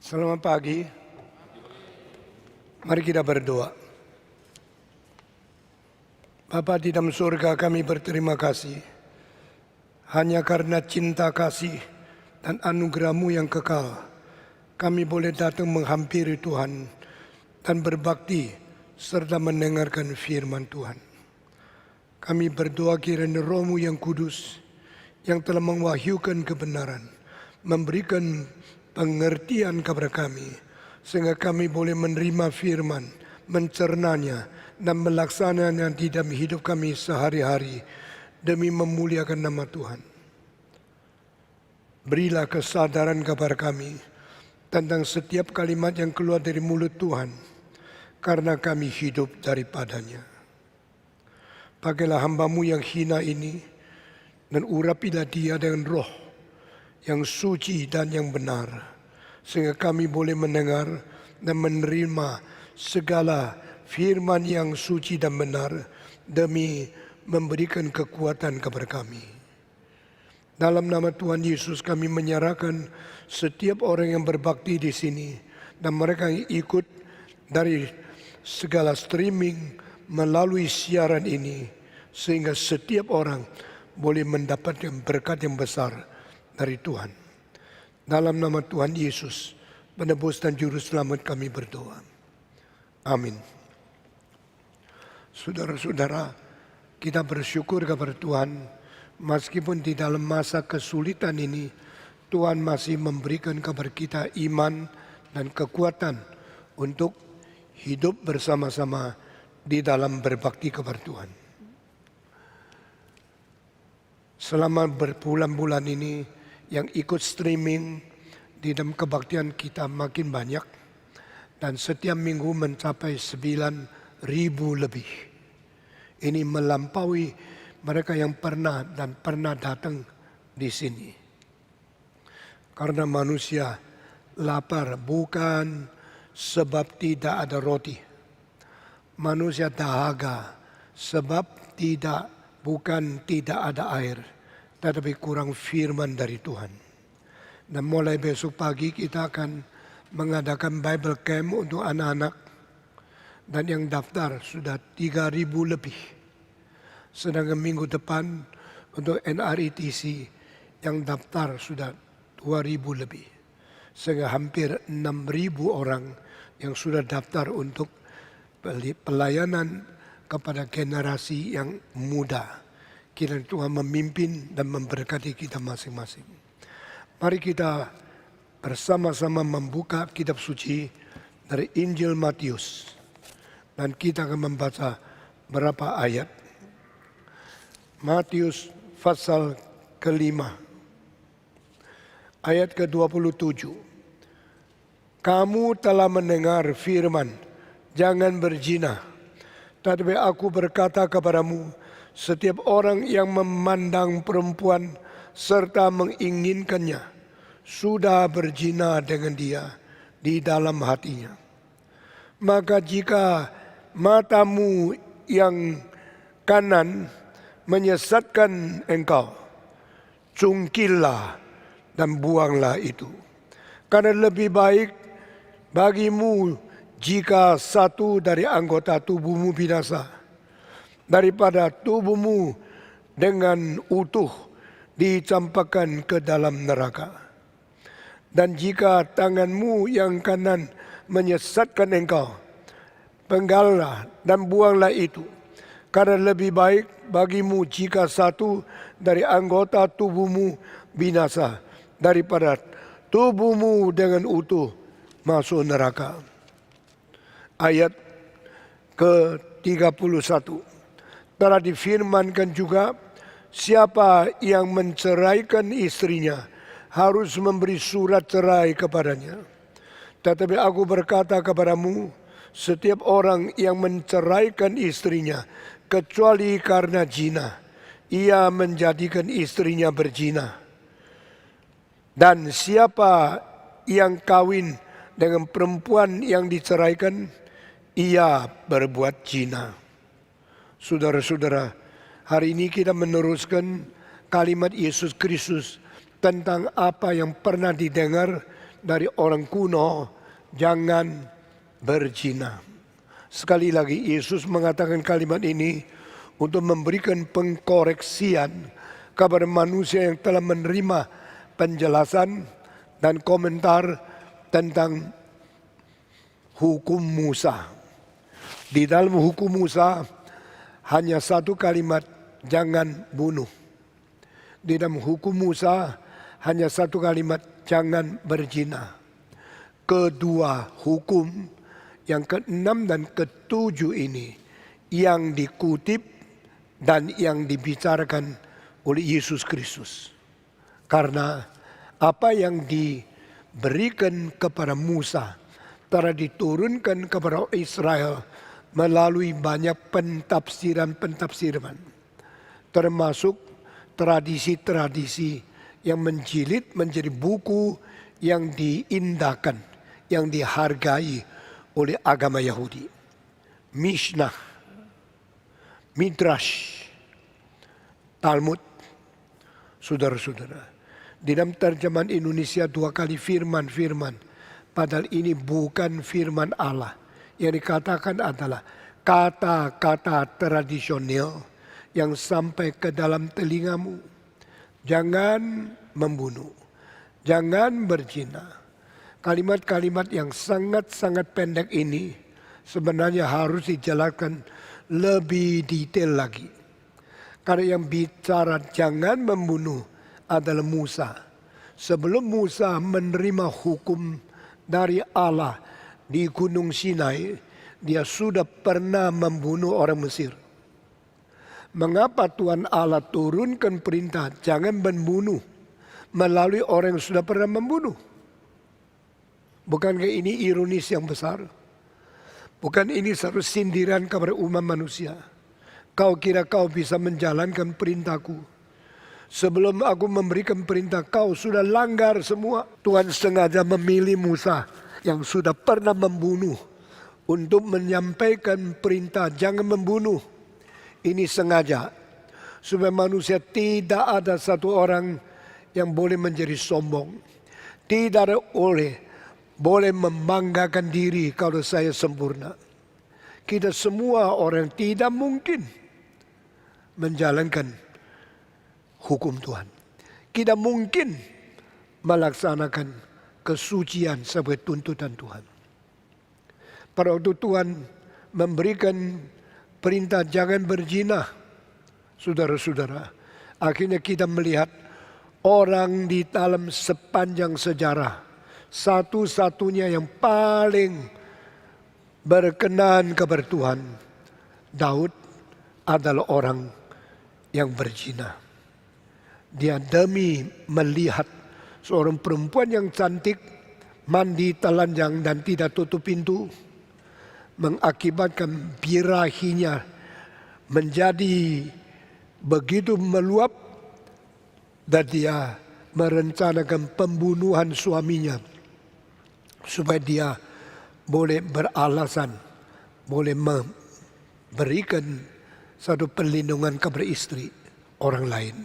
Selamat pagi. Mari kita berdoa. Bapa di dalam surga, kami berterima kasih. Hanya karena cinta kasih dan anugerah-Mu yang kekal, kami boleh datang menghampiri Tuhan dan berbakti serta mendengarkan firman Tuhan. Kami berdoa kiranya Roh-Mu yang kudus yang telah mewahyukan kebenaran, memberikan pengertian kepada kami, sehingga kami boleh menerima firman, mencernanya, dan melaksanakannya di dalam hidup kami sehari-hari demi memuliakan nama Tuhan. Berilah kesadaran kepada kami tentang setiap kalimat yang keluar dari mulut Tuhan, karena kami hidup daripadanya. Pakailah hamba-Mu yang hina ini, dan urapilah dia dengan roh yang suci dan yang benar, sehingga kami boleh mendengar dan menerima segala firman yang suci dan benar demi memberikan kekuatan kepada kami. Dalam nama Tuhan Yesus kami menyerahkan setiap orang yang berbakti di sini dan mereka yang ikut dari segala streaming melalui siaran ini, sehingga setiap orang boleh mendapatkan berkat yang besar dari Tuhan. Dalam nama Tuhan Yesus, penebus dan juru selamat kami berdoa. Amin. Saudara-saudara, kita bersyukur kepada Tuhan, meskipun di dalam masa kesulitan ini, Tuhan masih memberikan kepada kita iman dan kekuatan untuk hidup bersama-sama di dalam berbakti kepada Tuhan. Selama berbulan-bulan ini, yang ikut streaming di dalam kebaktian kita makin banyak, dan setiap minggu mencapai 9.000 lebih. Ini melampaui mereka yang pernah datang di sini. Karena manusia lapar bukan sebab tidak ada roti. Manusia dahaga sebab bukan tidak ada air, tetapi kurang firman dari Tuhan. Dan mulai besok pagi kita akan mengadakan Bible Camp untuk anak-anak. Dan yang daftar sudah 3.000 lebih. Sedangkan minggu depan untuk NRITC yang daftar sudah 2.000 lebih. Sehingga hampir 6.000 orang yang sudah daftar untuk pelayanan kepada generasi yang muda. Kiranya Tuhan memimpin dan memberkati kita masing-masing. Mari kita bersama-sama membuka kitab suci dari Injil Matius. Dan kita akan membaca berapa ayat. Matius pasal ke-5. Ayat ke-27. Kamu telah mendengar firman, jangan berzina. Tetapi aku berkata kepadamu, setiap orang yang memandang perempuan serta menginginkannya, sudah berzina dengan dia di dalam hatinya. Maka jika matamu yang kanan menyesatkan engkau, cungkillah dan buanglah itu. Karena lebih baik bagimu jika satu dari anggota tubuhmu binasa, daripada tubuhmu dengan utuh dicampakkan ke dalam neraka. Dan jika tanganmu yang kanan menyesatkan engkau, penggallah dan buanglah itu. Karena lebih baik bagimu jika satu dari anggota tubuhmu binasa, daripada tubuhmu dengan utuh masuk neraka. Ayat ke-31. Telah difirmankan juga, siapa yang menceraikan istrinya harus memberi surat cerai kepadanya. Tetapi aku berkata kepadamu, setiap orang yang menceraikan istrinya kecuali karena zina, ia menjadikan istrinya berzina. Dan siapa yang kawin dengan perempuan yang diceraikan, ia berbuat zina. Saudara-saudara, hari ini kita meneruskan kalimat Yesus Kristus tentang apa yang pernah didengar dari orang kuno, jangan berzina. Sekali lagi Yesus mengatakan kalimat ini untuk memberikan pengkoreksian kepada manusia yang telah menerima penjelasan dan komentar tentang hukum Musa. Di dalam hukum Musa hanya satu kalimat, jangan bunuh. Di dalam hukum Musa hanya satu kalimat, jangan berzina. Kedua hukum yang ke-6 dan ke-7 ini yang dikutip dan yang dibicarakan oleh Yesus Kristus. Karena apa yang diberikan kepada Musa telah diturunkan kepada Israel melalui banyak pentafsiran, termasuk tradisi-tradisi yang menjilid menjadi buku yang diindahkan, yang dihargai oleh agama Yahudi. Mishnah, Midrash, Talmud, saudara-saudara. Di dalam terjemahan Indonesia 2 kali firman, padahal ini bukan firman Allah. Yang dikatakan adalah kata-kata tradisional yang sampai ke dalam telingamu. Jangan membunuh, jangan berzina. Kalimat-kalimat yang sangat-sangat pendek ini sebenarnya harus dijelaskan lebih detail lagi. Karena yang bicara jangan membunuh adalah Musa. Sebelum Musa menerima hukum dari Allah di Gunung Sinai, dia sudah pernah membunuh orang Mesir. Mengapa Tuhan Allah turunkan perintah jangan membunuh melalui orang yang sudah pernah membunuh? Bukankah ini ironis yang besar? Bukan ini satu sindiran kepada umat manusia? Kau kira kau bisa menjalankan perintahku? Sebelum aku memberikan perintah, kau sudah langgar semua. Tuhan sengaja memilih Musa yang sudah pernah membunuh untuk menyampaikan perintah jangan membunuh. Ini sengaja supaya manusia tidak ada satu orang yang boleh menjadi sombong. Tidak ada boleh membanggakan diri kalau saya sempurna. Kita semua orang tidak mungkin menjalankan hukum Tuhan. Tidak mungkin melaksanakan kesucian sebagai tuntutan Tuhan. Pada waktu Tuhan memberikan perintah jangan berzina, saudara-saudara, akhirnya kita melihat orang di dalam sepanjang sejarah, satu-satunya yang paling berkenan kepada Tuhan, Daud adalah orang yang berzina. Dia demi melihat seorang perempuan yang cantik mandi telanjang dan tidak tutup pintu, mengakibatkan birahinya menjadi begitu meluap dan dia merencanakan pembunuhan suaminya supaya dia boleh beralasan, boleh memberikan satu perlindungan kepada istri orang lain.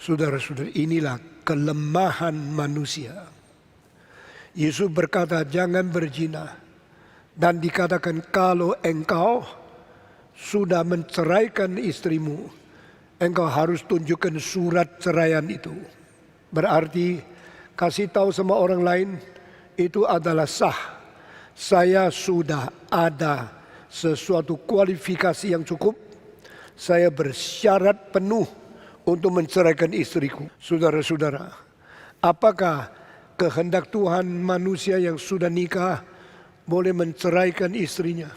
Saudara-saudara, inilah kelemahan manusia. Yesus berkata jangan berzina. Dan dikatakan kalau engkau sudah menceraikan istrimu, engkau harus tunjukkan surat ceraian itu. Berarti kasih tahu sama orang lain itu adalah sah. Saya sudah ada sesuatu kualifikasi yang cukup. Saya bersyarat penuh untuk menceraikan istriku. Saudara-saudara, apakah kehendak Tuhan manusia yang sudah nikah boleh menceraikan istrinya?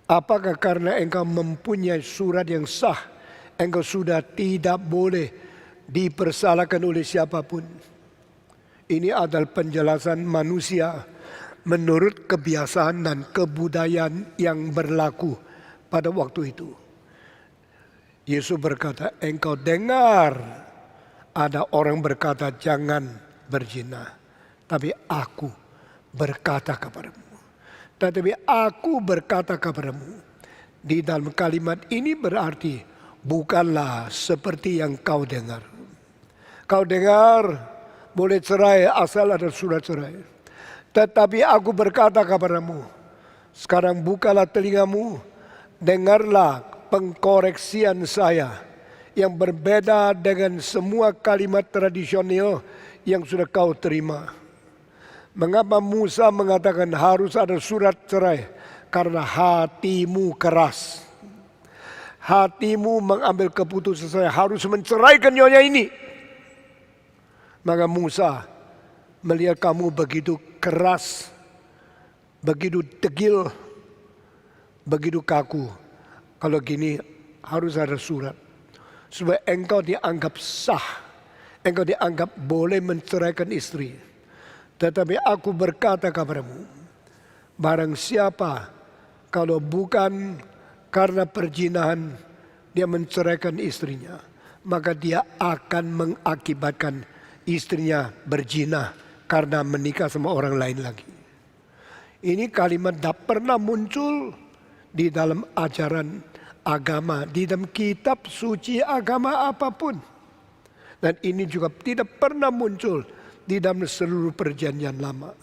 Apakah karena engkau mempunyai surat yang sah, engkau sudah tidak boleh dipersalahkan oleh siapapun? Ini adalah penjelasan manusia menurut kebiasaan dan kebudayaan yang berlaku pada waktu itu. Yesus berkata, engkau dengar ada orang berkata jangan berzina, tapi aku berkata kepadamu. Tetapi aku berkata kepadamu. Di dalam kalimat ini berarti bukanlah seperti yang kau dengar. Kau dengar boleh cerai asal ada surat cerai. Tetapi aku berkata kepadamu, sekarang bukalah telingamu, dengarlah pengkoreksian saya yang berbeda dengan semua kalimat tradisional yang sudah kau terima. Mengapa Musa mengatakan harus ada surat cerai? Karena hatimu keras. Hatimu mengambil keputusan saya harus menceraikan nyonya ini. Maka Musa melihat kamu begitu keras, begitu tegil, begitu kaku. Kalau gini harus ada surat. Supaya engkau dianggap sah. Engkau dianggap boleh menceraikan istri. Tetapi aku berkata kepadamu, barang siapa kalau bukan karena perzinahan dia menceraikan istrinya, maka dia akan mengakibatkan istrinya berzina karena menikah sama orang lain lagi. Ini kalimat tak pernah muncul di dalam ajaran agama, di dalam kitab suci agama apapun. Dan ini juga tidak pernah muncul di dalam seluruh perjanjian lama.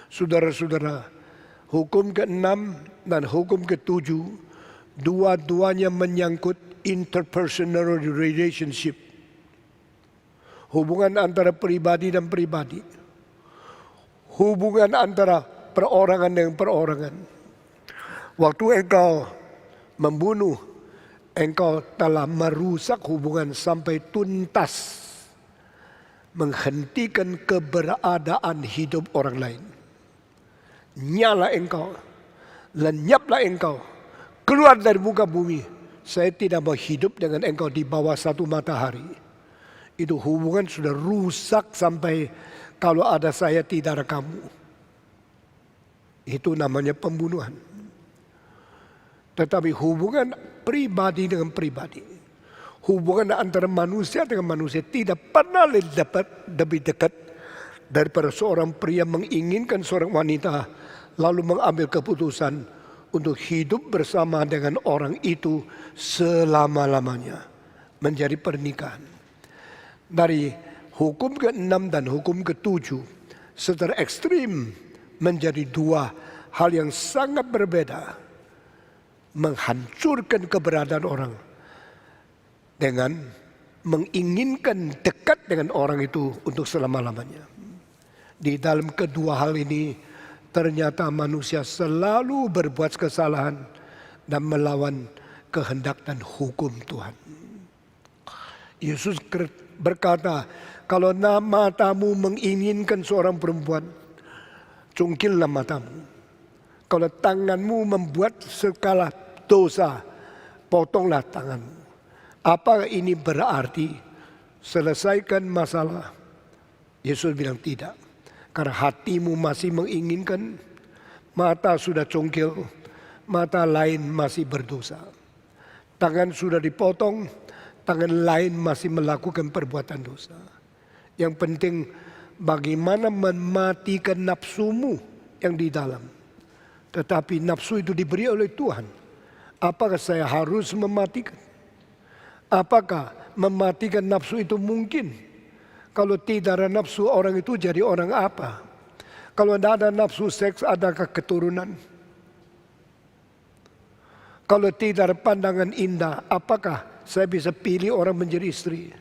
Saudara-saudara, hukum ke-6 dan hukum ke-7 dua-duanya menyangkut interpersonal relationship. Hubungan antara pribadi dan pribadi. Hubungan antara perorangan dengan perorangan. Waktu engkau membunuh, engkau telah merusak hubungan sampai tuntas. Menghentikan keberadaan hidup orang lain. Nyala engkau, lenyaplah engkau, keluar dari muka bumi. Saya tidak mau hidup dengan engkau di bawah satu matahari. Itu hubungan sudah rusak sampai kalau ada saya tidak ada kamu. Itu namanya pembunuhan. Tetapi hubungan pribadi dengan pribadi, hubungan antara manusia dengan manusia tidak pernah lebih dekat daripada seorang pria menginginkan seorang wanita lalu mengambil keputusan untuk hidup bersama dengan orang itu selama-lamanya. Menjadi pernikahan. Dari hukum ke-6 dan hukum ke-7 secara ekstrim menjadi dua hal yang sangat berbeda. Menghancurkan keberadaan orang dengan menginginkan dekat dengan orang itu untuk selama-lamanya. Di dalam kedua hal ini ternyata manusia selalu berbuat kesalahan dan melawan kehendak dan hukum Tuhan. Yesus berkata, kalau matamu menginginkan seorang perempuan, cungkillah matamu. Kalau tanganmu membuat segala dosa, potonglah tanganmu. Apa ini berarti selesaikan masalah? Yesus bilang tidak. Karena hatimu masih menginginkan, mata sudah congkil, mata lain masih berdosa. Tangan sudah dipotong, tangan lain masih melakukan perbuatan dosa. Yang penting bagaimana mematikan nafsumu yang di dalam. Tetapi nafsu itu diberi oleh Tuhan. Apakah saya harus mematikan? Apakah mematikan nafsu itu mungkin? Kalau tidak ada nafsu, orang itu jadi orang apa? Kalau tidak ada nafsu seks, adakah keturunan? Kalau tidak ada pandangan indah, apakah saya bisa pilih orang menjadi istri?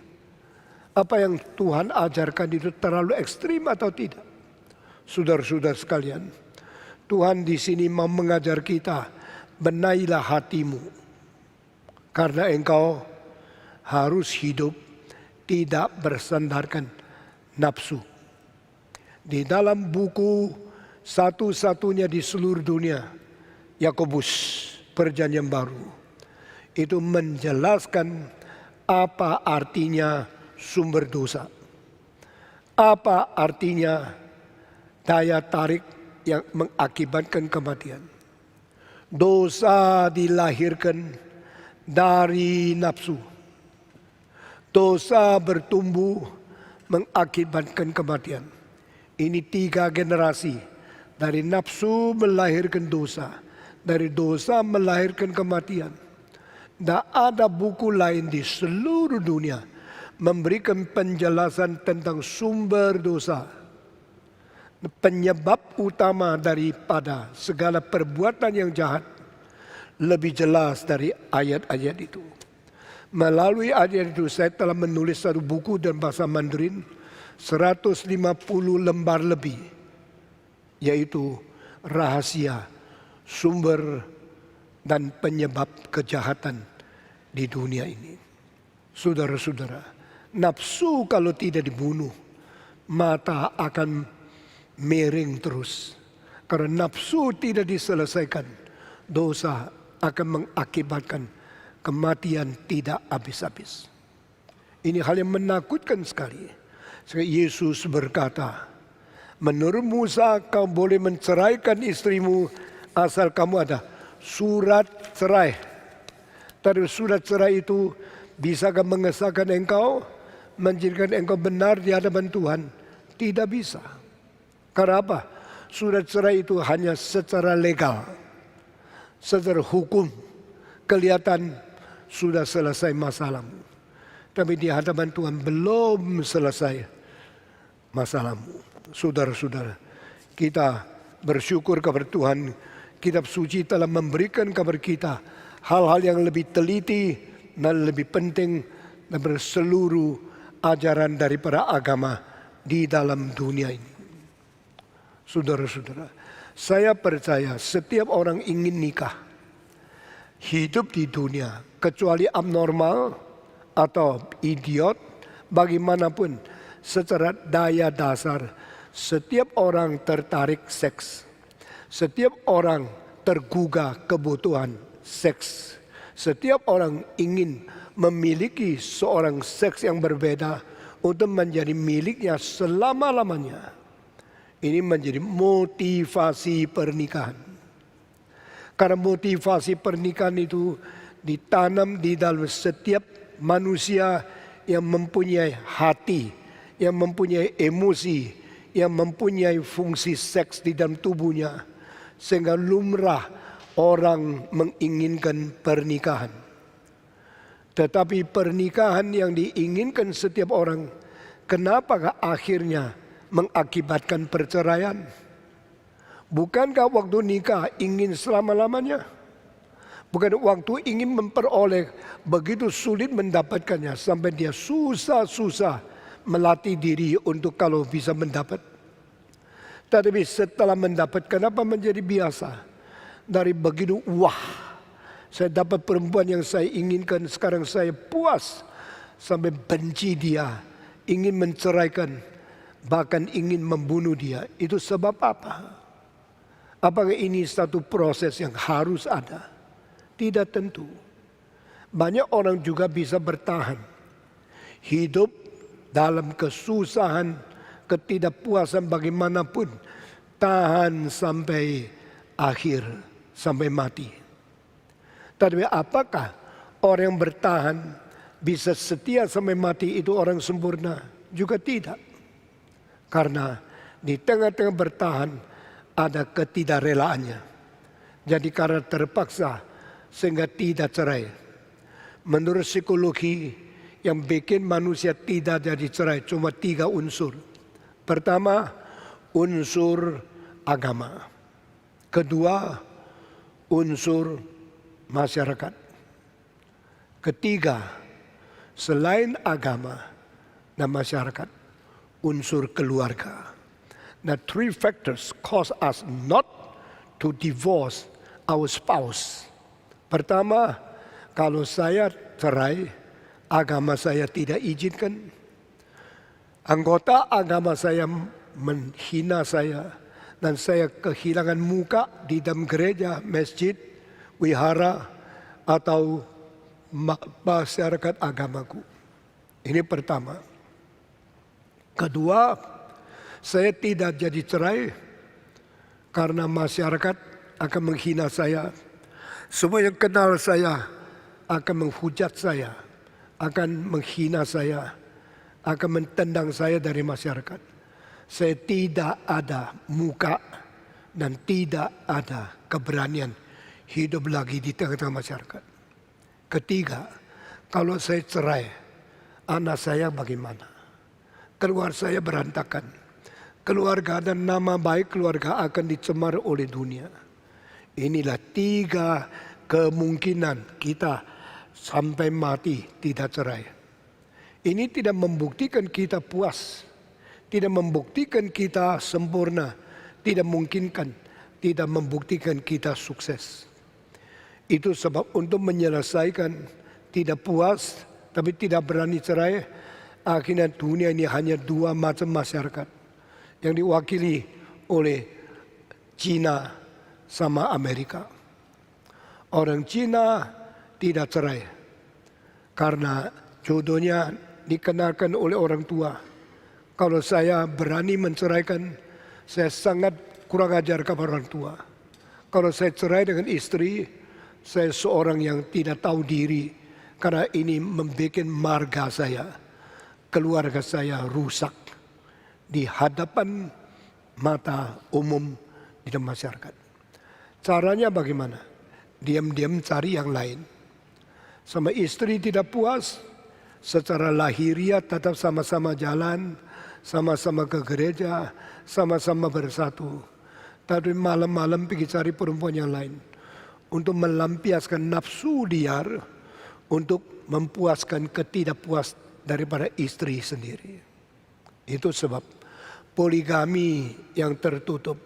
Apa yang Tuhan ajarkan itu terlalu ekstrim atau tidak? Saudara-saudara sekalian, Tuhan di sini mau mengajar kita, benailah hatimu. Karena engkau harus hidup tidak bersandarkan nafsu. Di dalam buku satu-satunya di seluruh dunia, Yakobus Perjanjian Baru, itu menjelaskan apa artinya sumber dosa. Apa artinya daya tarik yang mengakibatkan kematian. Dosa dilahirkan dari nafsu. Dosa bertumbuh mengakibatkan kematian. Ini 3 generasi. Dari nafsu melahirkan dosa. Dari dosa melahirkan kematian. Tidak ada buku lain di seluruh dunia memberikan penjelasan tentang sumber dosa, penyebab utama daripada segala perbuatan yang jahat, lebih jelas dari ayat-ayat itu. Melalui ayat itu saya telah menulis satu buku dalam bahasa Mandarin 150 lembar lebih, yaitu rahasia, sumber, dan penyebab kejahatan di dunia ini. Saudara-saudara, nafsu kalau tidak dibunuh, mata akan miring terus. Karena nafsu tidak diselesaikan, dosa akan mengakibatkan kematian tidak habis-habis. Ini hal yang menakutkan sekali. Yesus berkata, menurut Musa kau boleh menceraikan istrimu asal kamu ada surat cerai. Tapi surat cerai itu bisakah mengesahkan engkau, menjadikan engkau benar di hadapan Tuhan? Tidak bisa. Karena apa? Surat cerai itu hanya secara legal, secara hukum kelihatan sudah selesai masalahmu. Tapi di hadapan Tuhan belum selesai masalahmu. Saudara-saudara, kita bersyukur kepada Tuhan. Kitab suci telah memberikan kepada kita hal-hal yang lebih teliti dan lebih penting daripada seluruh ajaran daripada agama di dalam dunia ini. Saudara-saudara, saya percaya setiap orang ingin nikah, hidup di dunia, kecuali abnormal atau idiot, bagaimanapun secara daya dasar, setiap orang tertarik seks. Setiap orang tergugah kebutuhan seks. Setiap orang ingin memiliki seorang seks yang berbeda untuk menjadi miliknya selama-lamanya. Ini menjadi motivasi pernikahan. Karena motivasi pernikahan itu ditanam di dalam setiap manusia yang mempunyai hati, yang mempunyai emosi, yang mempunyai fungsi seks di dalam tubuhnya. Sehingga lumrah orang menginginkan pernikahan. Tetapi pernikahan yang diinginkan setiap orang, kenapakah akhirnya mengakibatkan perceraian? Bukankah waktu nikah ingin selama-lamanya? Bukan waktu ingin memperoleh, begitu sulit mendapatkannya sampai dia susah-susah melatih diri untuk kalau bisa mendapat. Tetapi setelah mendapatkan apa menjadi biasa. Dari begitu wah, saya dapat perempuan yang saya inginkan, sekarang saya puas sampai benci dia, ingin menceraikan, bahkan ingin membunuh dia. Itu sebab apa? Apakah ini satu proses yang harus ada? Tidak tentu. Banyak orang juga bisa bertahan hidup dalam kesusahan, ketidakpuasan bagaimanapun, tahan sampai akhir, sampai mati. Tapi apakah orang yang bertahan bisa setia sampai mati itu orang sempurna? Juga tidak. Karena di tengah-tengah bertahan ada ketidakrelaannya. Jadi karena terpaksa sehingga tidak cerai. Menurut psikologi, yang bikin manusia tidak jadi cerai cuma 3 unsur. Pertama, unsur agama. Kedua, unsur masyarakat. Ketiga, selain agama dan masyarakat, unsur keluarga. Now 3 factors cause us not to divorce our spouse. Pertama, kalau saya cerai, agama saya tidak izinkan. Anggota agama saya menghina saya, dan saya kehilangan muka di dalam gereja, masjid, wihara, atau masyarakat agamaku. Ini pertama. Kedua, saya tidak jadi cerai karena masyarakat akan menghina saya. Semua yang kenal saya akan menghujat saya, akan menghina saya, akan mentendang saya dari masyarakat. Saya tidak ada muka dan tidak ada keberanian hidup lagi di tengah-tengah masyarakat. Ketiga, kalau saya cerai, Anak saya bagaimana? Keluarga saya berantakan. Keluarga dan nama baik keluarga akan dicemar oleh dunia. Inilah 3 kemungkinan kita sampai mati tidak cerai. Ini tidak membuktikan kita puas. Tidak membuktikan kita sempurna. Tidak membuktikan kita sukses. Itu sebab untuk menyelesaikan tidak puas tapi tidak berani cerai, akhirnya dunia ini hanya 2 macam masyarakat yang diwakili oleh Cina sama Amerika. Orang Cina tidak cerai karena jodohnya dikenalkan oleh orang tua. Kalau saya berani menceraikan, saya sangat kurang ajar kepada orang tua. Kalau saya cerai dengan istri, saya seorang yang tidak tahu diri. Karena ini membuat marga saya, keluarga saya rusak di hadapan mata umum di dalam masyarakat. Caranya bagaimana? Diam-diam cari yang lain. Sama istri tidak puas, secara lahiriah tetap sama-sama jalan, sama-sama ke gereja, sama-sama bersatu. Tapi malam-malam pergi cari perempuan yang lain. Untuk melampiaskan nafsu liar, untuk mempuaskan ketidakpuas daripada istri sendiri. Itu sebab poligami yang tertutup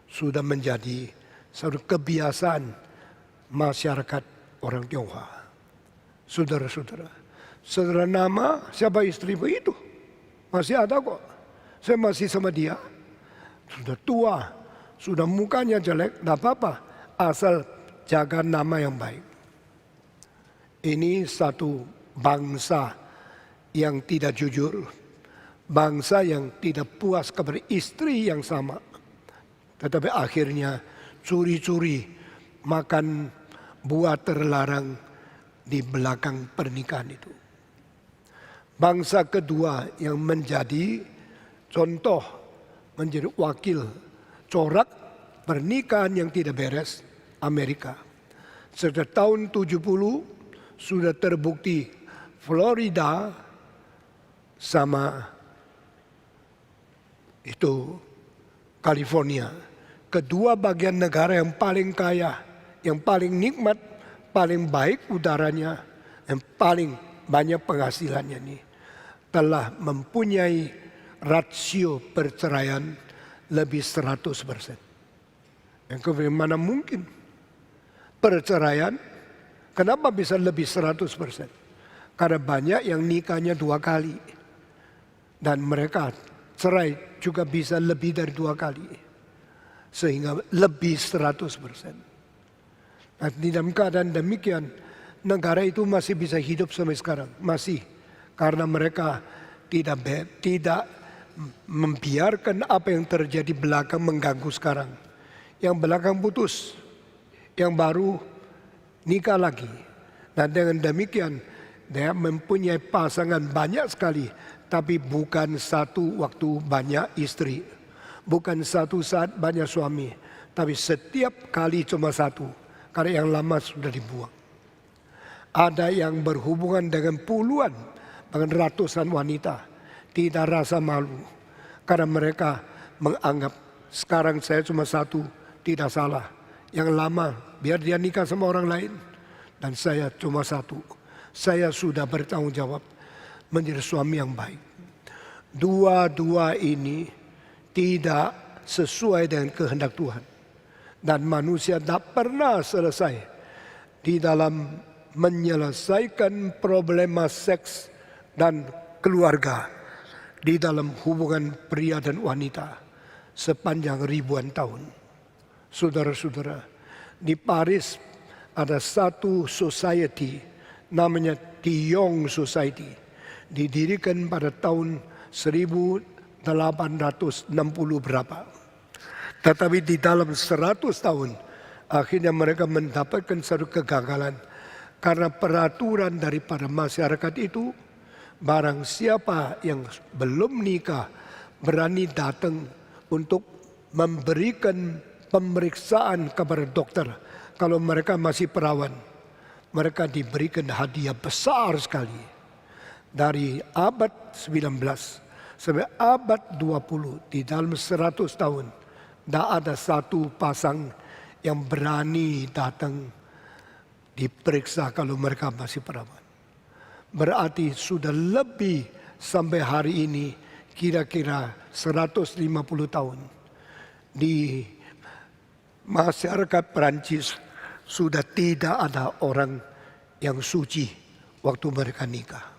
sudah menjadi satu kebiasaan masyarakat orang Tionghoa. Saudara-saudara, saudara nama siapa istri begitu? Masih ada kok. Saya masih sama dia. Sudah tua, sudah mukanya jelek, tidak apa-apa. Asal jaga nama yang baik. Ini satu bangsa yang tidak jujur, bangsa yang tidak puas kepada istri yang sama, tetapi akhirnya curi-curi makan buah terlarang di belakang pernikahan itu. Bangsa kedua yang menjadi contoh, menjadi wakil corak pernikahan yang tidak beres, Amerika. Sejak tahun 70 sudah terbukti Florida sama itu California, kedua bagian negara yang paling kaya, yang paling nikmat, paling baik udaranya, yang paling banyak penghasilannya ini, telah mempunyai rasio perceraian lebih 100%. Yang bagaimana mungkin perceraian? Kenapa bisa lebih 100%? Karena banyak yang nikahnya 2 kali. Dan mereka cerai juga bisa lebih dari 2 kali. Sehingga lebih 100%. Nah, di dalam keadaan demikian, negara itu masih bisa hidup sampai sekarang. Masih. Karena mereka tidak membiarkan apa yang terjadi belakang mengganggu sekarang. Yang belakang putus. Yang baru nikah lagi. Nah, dengan demikian dia mempunyai pasangan banyak sekali, tapi bukan satu waktu banyak istri, bukan satu saat banyak suami, tapi setiap kali cuma satu, karena yang lama sudah dibuang. Ada yang berhubungan dengan puluhan, bahkan ratusan wanita, tidak rasa malu, karena mereka menganggap sekarang saya cuma satu, tidak salah. Yang lama biar dia nikah sama orang lain. Dan saya cuma satu. Saya sudah bertanggung jawab menjadi suami yang baik. Dua-dua ini tidak sesuai dengan kehendak Tuhan. Dan manusia tidak pernah selesai di dalam menyelesaikan problema seks dan keluarga di dalam hubungan pria dan wanita sepanjang ribuan tahun. Saudara-saudara, di Paris ada satu society namanya Tiyong Society, didirikan pada tahun 1860 berapa. Tetapi di dalam 100 tahun akhirnya mereka mendapatkan satu kegagalan karena peraturan daripada masyarakat itu, barang siapa yang belum nikah berani datang untuk memberikan pemeriksaan kepada dokter. Kalau mereka masih perawan, mereka diberikan hadiah besar sekali. dari abad 19 sampai abad 20, di dalam 100 tahun, tidak ada satu pasang yang berani datang diperiksa kalau mereka masih perawan. Berarti sudah lebih sampai hari ini, kira-kira 150 tahun. Di masyarakat Perancis sudah tidak ada orang yang suci waktu mereka nikah.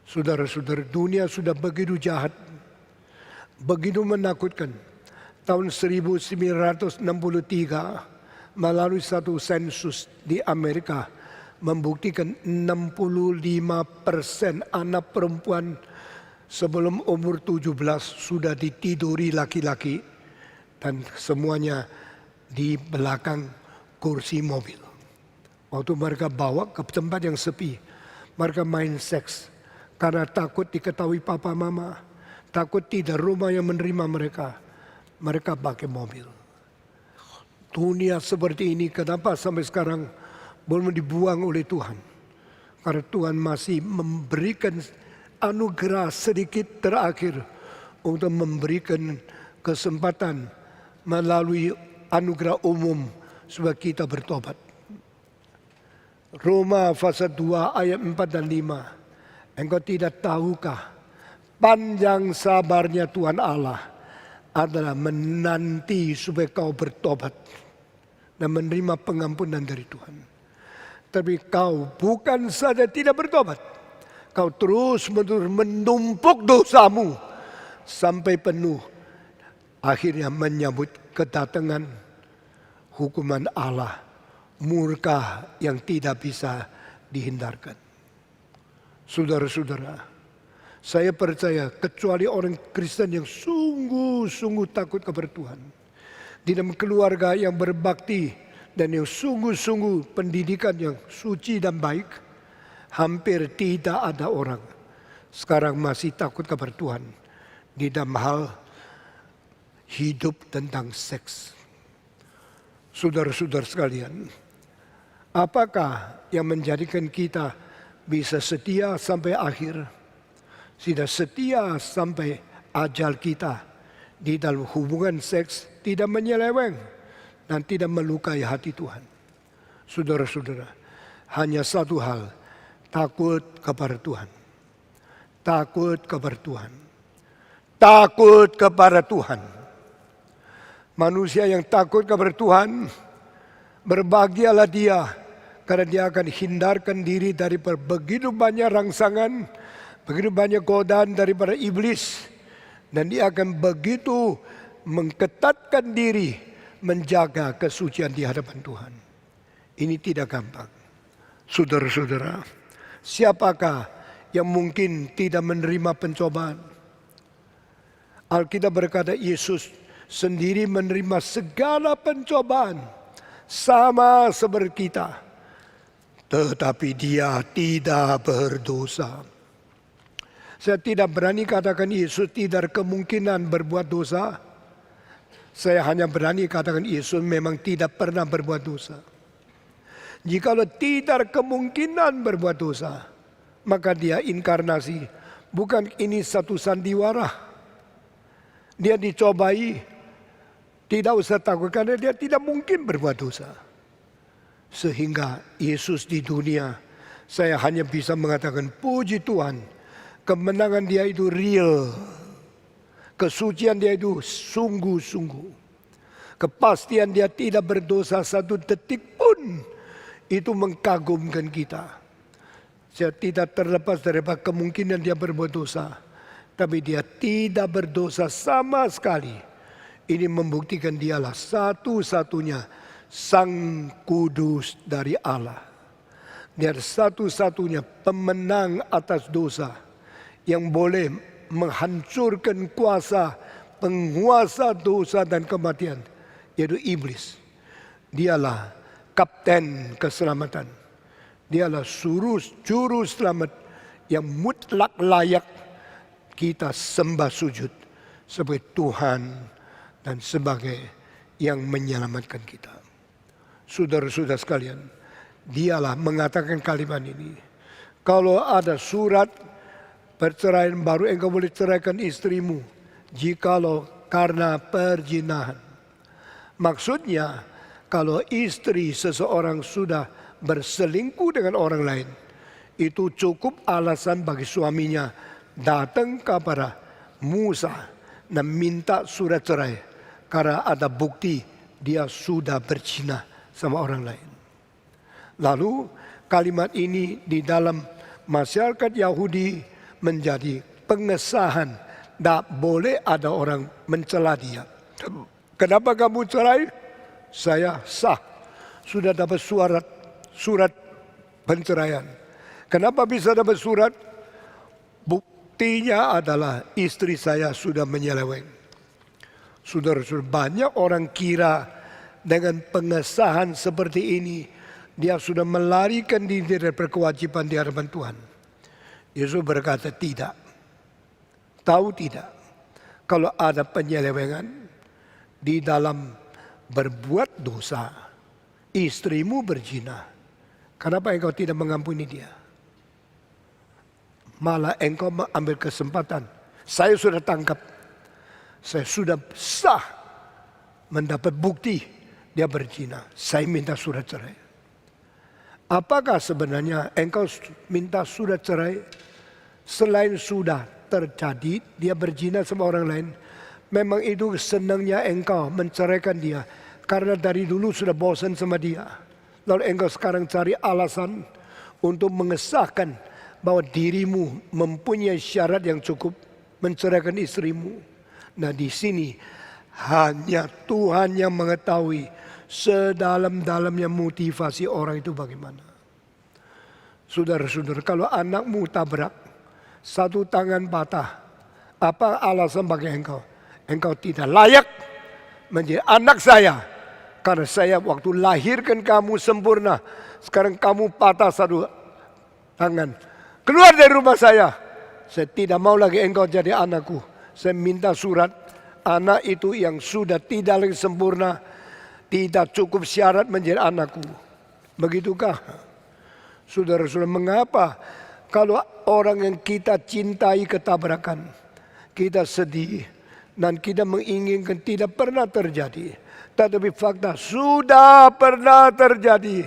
Saudara-saudara, dunia sudah begitu jahat, begitu menakutkan. Tahun 1963 melalui satu sensus di Amerika membuktikan 65% anak perempuan sebelum umur 17 sudah ditiduri laki-laki dan semuanya di belakang kursi mobil. Waktu mereka bawa ke tempat yang sepi, mereka main seks. Karena takut diketahui papa mama, takut tidak rumah yang menerima mereka, mereka pakai mobil. Dunia seperti ini kenapa sampai sekarang belum dibuang oleh Tuhan? Karena Tuhan masih memberikan anugerah sedikit terakhir untuk memberikan kesempatan melalui anugerah umum supaya kita bertobat. Roma pasal 2 ayat 4 dan 5. Engkau tidak tahukah panjang sabarnya Tuhan Allah adalah menanti supaya kau bertobat dan menerima pengampunan dari Tuhan. Tapi kau bukan saja tidak bertobat, kau terus-menerus menumpuk dosamu sampai penuh. Akhirnya menyambut kedatangan hukuman Allah, murka yang tidak bisa dihindarkan. Saudara-saudara, saya percaya kecuali orang Kristen yang sungguh-sungguh takut kepada Tuhan, di dalam keluarga yang berbakti dan yang sungguh-sungguh pendidikan yang suci dan baik, hampir tidak ada orang sekarang masih takut kepada Tuhan di dalam hal hidup tentang seks. Saudara-saudara sekalian, apakah yang menjadikan kita bisa setia sampai akhir, tidak setia sampai ajal kita di dalam hubungan seks, tidak menyeleweng dan tidak melukai hati Tuhan? Saudara-saudara, hanya satu hal, takut kepada Tuhan. Takut kepada Tuhan. Takut kepada Tuhan. Manusia yang takut kepada Tuhan, berbahagialah dia, karena dia akan hindarkan diri daripada begitu banyak rangsangan, begitu banyak godaan daripada iblis. Dan dia akan begitu mengketatkan diri menjaga kesucian di hadapan Tuhan. Ini tidak gampang. Saudara-saudara, siapakah yang mungkin tidak menerima pencobaan? Alkitab berkata Yesus sendiri menerima segala pencobaan sama seperti kita. Tetapi dia tidak berdosa. Saya tidak berani katakan Yesus tidak kemungkinan berbuat dosa. Saya hanya berani katakan Yesus memang tidak pernah berbuat dosa. Jikalau tidak kemungkinan berbuat dosa, maka dia inkarnasi. Bukan ini satu sandiwara. Dia dicobai, tidak usah takut karena dia tidak mungkin berbuat dosa. Sehingga Yesus di dunia, saya hanya bisa mengatakan puji Tuhan, kemenangan dia itu real, kesucian dia itu sungguh-sungguh, kepastian dia tidak berdosa satu detik pun, itu mengkagumkan kita. Saya tidak terlepas dari kemungkinan dia berbuat dosa, tapi dia tidak berdosa sama sekali. Ini membuktikan dialah satu-satunya Sang Kudus dari Allah. Dia satu-satunya pemenang atas dosa yang boleh menghancurkan kuasa penguasa dosa dan kematian, yaitu iblis. Dialah kapten keselamatan. Dialah juru selamat yang mutlak layak kita sembah sujud sebagai Tuhan dan sebagai yang menyelamatkan kita. Saudara-saudara sekalian, dialah mengatakan kalimat ini. Kalau ada surat Perceraian baru engkau boleh ceraikan istrimu jikalau karena perzinahan. Maksudnya kalau istri seseorang sudah berselingkuh dengan orang lain, itu cukup alasan bagi suaminya datang kepada Musa dan minta surat cerai karena ada bukti dia sudah berzina sama orang lain. Lalu kalimat ini di dalam masyarakat Yahudi menjadi pengesahan, tak boleh ada orang mencela dia. Kenapa kamu cerai? Saya sah, sudah dapat surat penceraian. Kenapa bisa dapat surat? Buktinya adalah istri saya sudah menyeleweng. Saudara-saudara, banyak orang kira dengan pengesahan seperti ini dia sudah melarikan diri dari kewajiban di hadapan Tuhan. Yesus berkata tidak. Tahu tidak? Kalau ada penyelewengan di dalam berbuat dosa, istrimu berzina, kenapa engkau tidak mengampuni dia? Malah engkau mengambil kesempatan. Saya sudah tangkap. Saya sudah sah mendapat bukti dia berzina. Saya minta surat cerai. Apakah sebenarnya engkau minta surat cerai selain sudah terjadi dia berzina sama orang lain? Memang itu senangnya engkau menceraikan dia karena dari dulu sudah bosan sama dia. Lalu engkau sekarang cari alasan untuk mengesahkan bahwa dirimu mempunyai syarat yang cukup menceraikan istrimu. Nah di sini hanya Tuhan yang mengetahui sedalam-dalamnya motivasi orang itu bagaimana. Saudara-saudara, kalau anakmu tabrak, satu tangan patah, apa alasan bagi engkau? Engkau tidak layak menjadi anak saya. Karena saya waktu lahirkan kamu sempurna, sekarang kamu patah satu tangan. Keluar dari rumah saya. Saya tidak mau lagi engkau jadi anakku. Saya minta surat. Anak itu yang sudah tidak lagi sempurna, tidak cukup syarat menjadi anakku. Begitukah? Saudara-saudara, mengapa kalau orang yang kita cintai ketabrakan, kita sedih dan kita menginginkan tidak pernah terjadi. Tetapi fakta sudah pernah terjadi.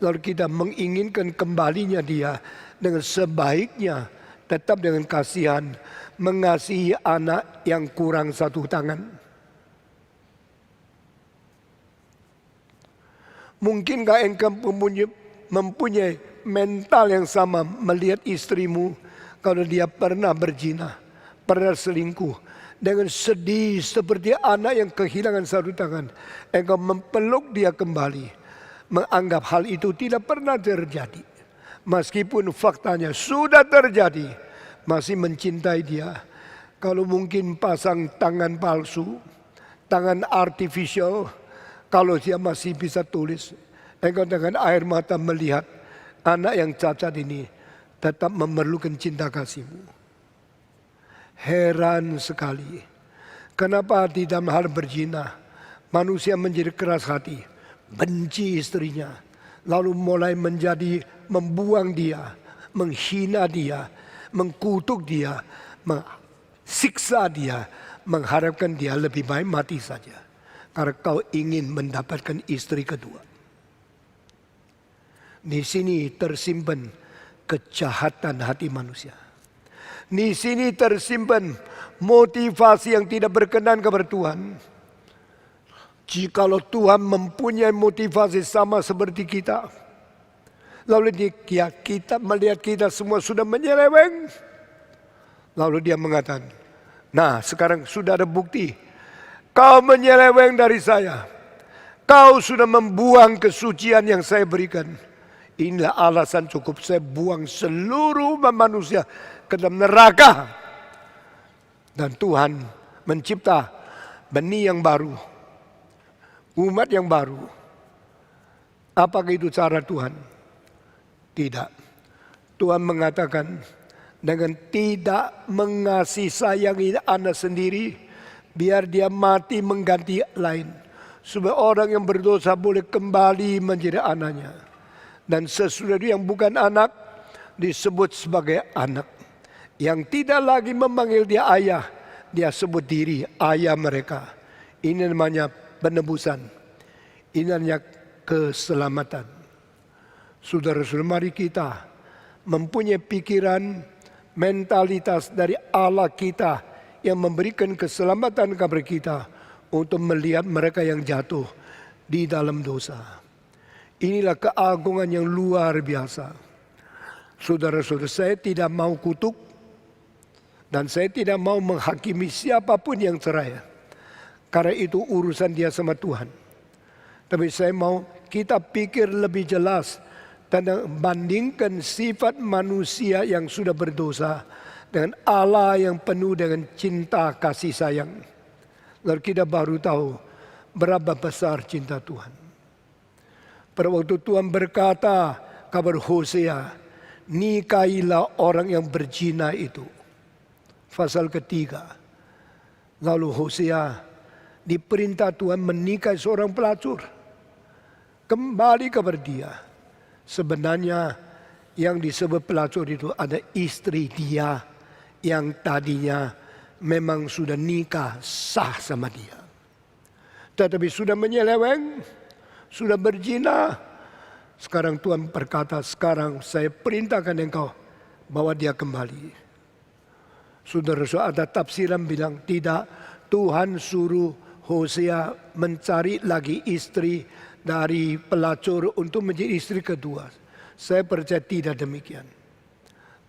Lalu kita menginginkan kembalinya dia dengan sebaiknya, tetap dengan kasihan, mengasihi anak yang kurang satu tangan. Mungkinkah engkau mempunyai mental yang sama melihat istrimu kalau dia pernah berzina, pernah selingkuh, dengan sedih seperti anak yang kehilangan satu tangan, engkau mempeluk dia kembali, menganggap hal itu tidak pernah terjadi. Meskipun faktanya sudah terjadi, masih mencintai dia. Kalau mungkin pasang tangan palsu, tangan artificial, kalau dia masih bisa tulis, engkau dengan air mata melihat anak yang cacat ini tetap memerlukan cinta kasihmu. Heran sekali, kenapa di dalam hal berzina manusia menjadi keras hati, benci istrinya, lalu mulai menjadi membuang dia, menghina dia, mengkutuk dia, siksa dia, mengharapkan dia lebih baik mati saja. Karena kau ingin mendapatkan istri kedua. Di sini tersimpan kejahatan hati manusia. Di sini tersimpan motivasi yang tidak berkenan kepada Tuhan. Jikalau Tuhan mempunyai motivasi sama seperti kita, lalu kita melihat kita semua sudah menyeleweng, lalu dia mengatakan, nah sekarang sudah ada bukti, kau menyeleweng dari saya, kau sudah membuang kesucian yang saya berikan. Inilah alasan cukup, saya buang seluruh manusia ke dalam neraka. Dan Tuhan mencipta benih yang baru, umat yang baru. Apakah itu cara Tuhan? Tidak. Tuhan mengatakan dengan tidak mengasihi sayangi anak sendiri, biar dia mati mengganti lain, supaya orang yang berdosa boleh kembali menjadi anaknya. Dan sesudah itu yang bukan anak disebut sebagai anak. Yang tidak lagi memanggil dia ayah, dia sebut diri ayah mereka. Ini namanya penebusan. Ini namanya keselamatan. Saudara-saudara, mari kita mempunyai pikiran, mentalitas dari Allah kita yang memberikan keselamatan kepada kita untuk melihat mereka yang jatuh di dalam dosa. Inilah keagungan yang luar biasa. Saudara-saudara, saya tidak mau kutuk dan saya tidak mau menghakimi siapapun yang cerai. Karena itu urusan dia sama Tuhan. Tapi saya mau kita pikir lebih jelas tentang bandingkan sifat manusia yang sudah berdosa dengan Allah yang penuh dengan cinta kasih sayang. Lalu kita baru tahu berapa besar cinta Tuhan. Pada waktu Tuhan berkata kepada Hosea, nikahilah orang yang berzina itu. Pasal ketiga. Lalu Hosea diperintah Tuhan menikahi seorang pelacur. Kembali kepada dia. Sebenarnya yang disebut pelacur itu ada istri dia yang tadinya memang sudah nikah sah sama dia. Tetapi sudah menyeleweng, sudah berzina. Sekarang Tuhan berkata, sekarang saya perintahkan engkau bawa dia kembali. Saudara-saudara, ada tafsiran bilang tidak, Tuhan suruh Hosea mencari lagi istri dari pelacur untuk menjadi istri kedua. Saya percaya tidak demikian.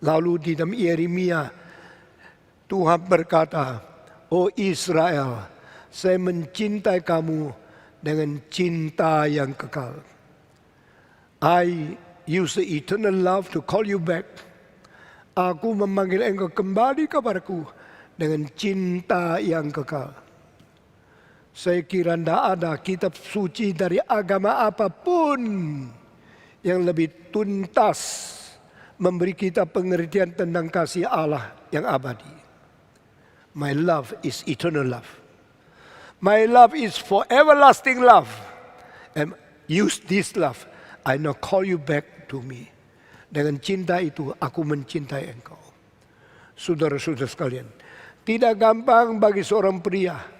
Lalu di dalam Yeremia, Tuhan berkata, oh Israel, saya mencintai kamu dengan cinta yang kekal. I use the eternal love to call you back. Aku memanggil engkau kembali kepadaku dengan cinta yang kekal. Saya kira tidak ada kitab suci dari agama apapun yang lebih tuntas memberi kita pengertian tentang kasih Allah yang abadi. My love is eternal love. My love is for everlasting love. And use this love. I now call you back to me. Dengan cinta itu aku mencintai engkau. Saudara-saudara sekalian, tidak gampang bagi seorang pria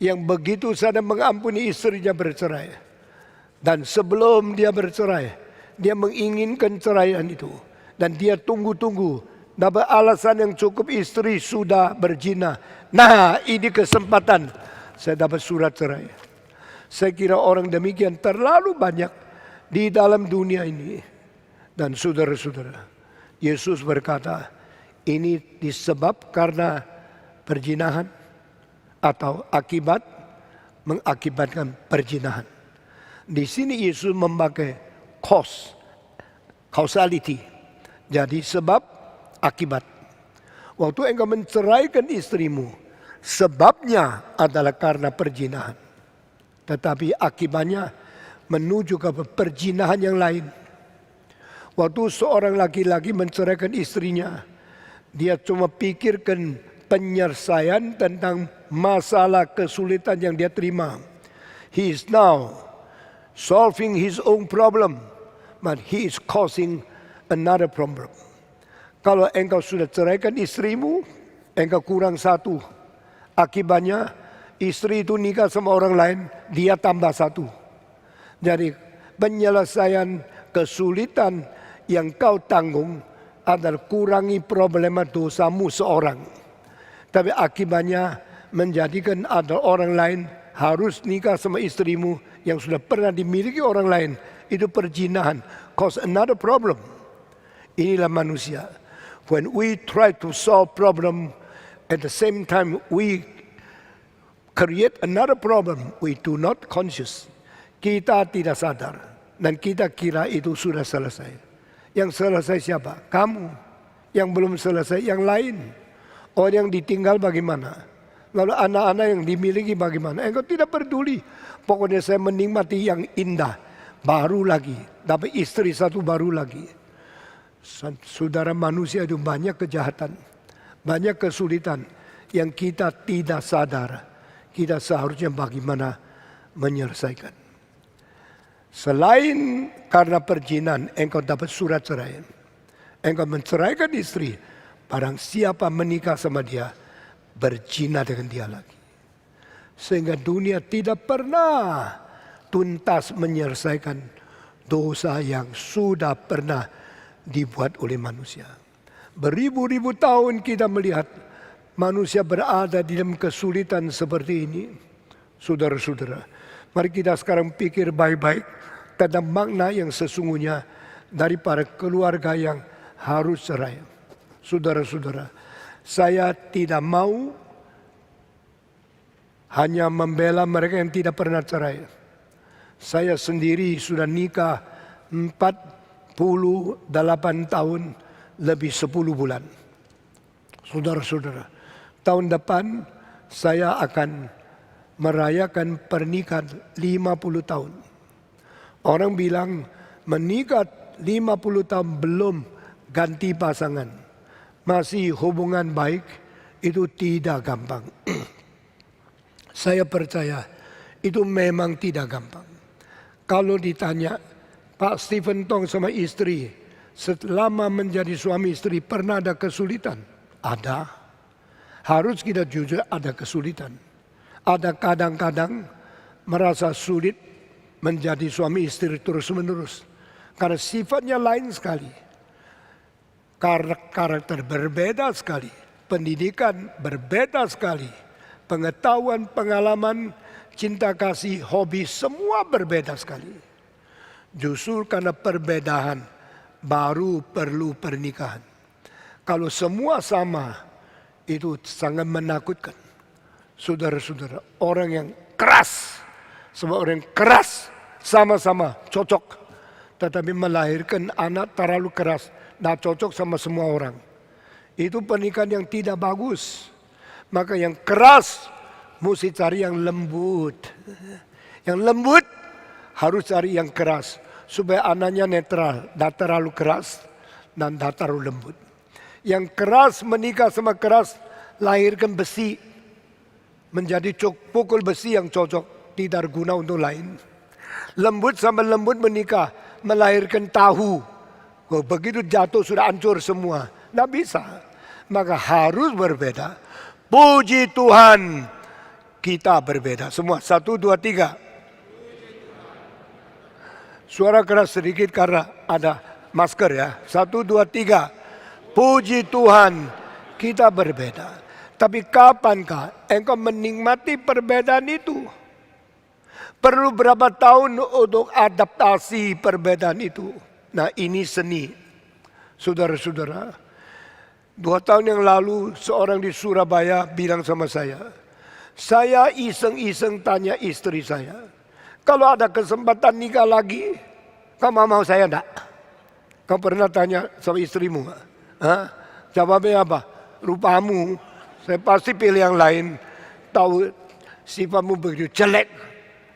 yang begitu saja mengampuni istrinya bercerai. Dan sebelum dia bercerai, dia menginginkan ceraian itu. Dan dia tunggu-tunggu, dapat alasan yang cukup, istri sudah berzina. Nah, ini kesempatan. Saya dapat surat cerai. Saya kira orang demikian terlalu banyak di dalam dunia ini. Dan saudara-saudara, Yesus berkata, ini disebab karena perzinahan atau akibat mengakibatkan perzinahan. Di sini Yesus memakai causality. Jadi sebab akibat. Waktu engkau menceraikan istrimu, sebabnya adalah karena perzinahan. Tetapi akibatnya menuju ke perzinahan yang lain. Waktu seorang laki-laki menceraikan istrinya, dia cuma pikirkan penyelesaian tentang masalah kesulitan yang dia terima. He is now solving his own problem, but he is causing another problem. Kalau engkau sudah ceraikan istrimu, engkau kurang satu. Akibatnya istri itu nikah sama orang lain, dia tambah satu. Jadi penyelesaian kesulitan yang kau tanggung adalah kurangi problema dosamu seorang. Tapi akibatnya menjadikan ada orang lain harus nikah sama istrimu yang sudah pernah dimiliki orang lain. Itu perzinahan, cause another problem. Inilah manusia. When we try to solve problem, at the same time we create another problem. We do not conscious. Kita tidak sadar dan kita kira itu sudah selesai. Yang selesai siapa? Kamu. Yang belum selesai yang lain. Orang yang ditinggal bagaimana? Lalu anak-anak yang dimiliki bagaimana? Engkau tidak peduli. Pokoknya saya menikmati yang indah. Baru lagi. Dapat istri satu baru lagi. Saudara, manusia itu banyak kejahatan. Banyak kesulitan. Yang kita tidak sadar. Kita seharusnya bagaimana menyelesaikan. Selain karena perzinahan, engkau dapat surat cerai. Engkau menceraikan istri. barang siapa menikah sama dia, berzina dengan dia lagi. Sehingga dunia tidak pernah tuntas menyelesaikan dosa yang sudah pernah dibuat oleh manusia. Beribu-ribu tahun kita melihat manusia berada di dalam kesulitan seperti ini. Saudara-saudara, mari kita sekarang pikir baik-baik tentang makna yang sesungguhnya daripada keluarga yang harus cerai. Saudara-saudara, saya tidak mau hanya membela mereka yang tidak pernah cerai. Saya sendiri sudah nikah 48 tahun lebih 10 bulan. Saudara-saudara, tahun depan saya akan merayakan pernikahan 50 tahun. Orang bilang menikah 50 tahun belum ganti pasangan, masih hubungan baik, itu tidak gampang. Saya percaya itu memang tidak gampang. Kalau ditanya Pak Stephen Tong sama istri, selama menjadi suami istri pernah ada kesulitan? Ada. Harus kita jujur, ada kesulitan. Ada kadang-kadang merasa sulit menjadi suami istri terus-menerus. Karena sifatnya lain sekali. Karakter berbeda sekali. Pendidikan berbeda sekali. Pengetahuan, pengalaman, cinta kasih, hobi, semua berbeda sekali. Justru karena perbedaan baru perlu pernikahan. Kalau semua sama, itu sangat menakutkan. Saudara-saudara, orang yang keras, semua orang yang keras sama-sama cocok. Tetapi melahirkan anak terlalu keras, tidak cocok sama semua orang. Itu pernikahan yang tidak bagus. Maka yang keras mesti cari yang lembut. Yang lembut harus cari yang keras. Supaya anaknya netral, tidak terlalu keras dan tidak terlalu lembut. Yang keras menikah sama keras, lahirkan besi. Menjadi pukul besi yang cocok, tidak guna untuk lain. Lembut sama lembut menikah, melahirkan tahu. Begitu jatuh sudah hancur semua. Tidak bisa. Maka harus berbeda. Puji Tuhan, kita berbeda. Semua, 1, 2, 3. Suara keras sedikit karena ada masker ya. 1, 2, 3. Puji Tuhan, kita berbeda. Tapi kapankah engkau menikmati perbedaan itu? Perlu berapa tahun untuk adaptasi perbedaan itu? Nah, ini seni. Saudara-saudara, 2 tahun yang lalu seorang di Surabaya bilang sama saya iseng-iseng tanya istri saya, kalau ada kesempatan nikah lagi, kamu mau saya enggak? Kamu pernah tanya sama istrimu? Hah? Jawabnya apa? Rupamu, saya pasti pilih yang lain. Tahu sifatmu begitu jelek.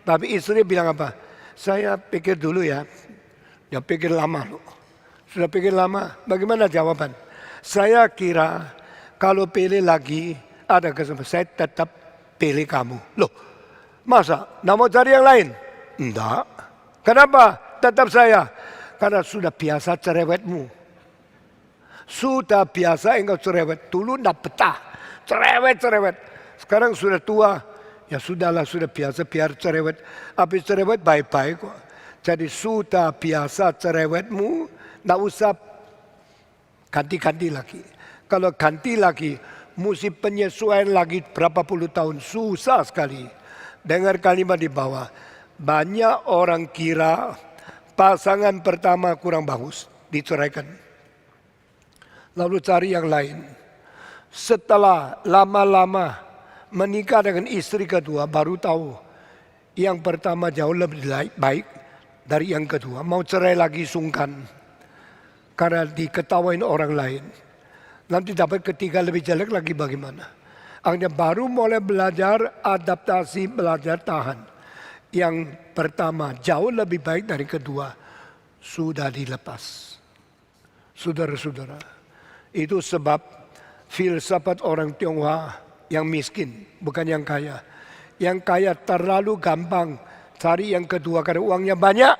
Tapi istri bilang apa? Saya pikir dulu ya. Ya pikir lama loh. Sudah pikir lama, bagaimana jawaban? Saya kira kalau pilih lagi ada kesempatan, saya tetap pilih kamu. Loh, masa? Nggak mau cari yang lain? Enggak. Kenapa? Tetap saya. Karena sudah biasa cerewetmu. Sudah biasa engkau cerewet. Dulu enggak betah. Cerewet. Sekarang sudah tua. Ya sudahlah, sudah biasa biar cerewet. Habis cerewet baik-baik kok. Jadi sudah biasa cerewetmu. Enggak usah ganti-ganti lagi. Kalau ganti lagi, mesti penyesuaian lagi berapa puluh tahun. Susah sekali. Dengar kalimat di bawah. Banyak orang kira pasangan pertama kurang bagus, diceraikan. Lalu cari yang lain. Setelah lama-lama menikah dengan istri kedua, baru tahu yang pertama jauh lebih baik dari yang kedua. Mau cerai lagi sungkan. Karena diketawain orang lain. Nanti dapat ketiga lebih jelek lagi bagaimana? Akhirnya baru mulai belajar adaptasi, belajar tahan. Yang pertama jauh lebih baik dari kedua. Sudah dilepas. Saudara-saudara. Itu sebab filsafat orang Tionghoa yang miskin. Bukan yang kaya. Yang kaya terlalu gampang cari yang kedua karena uangnya banyak.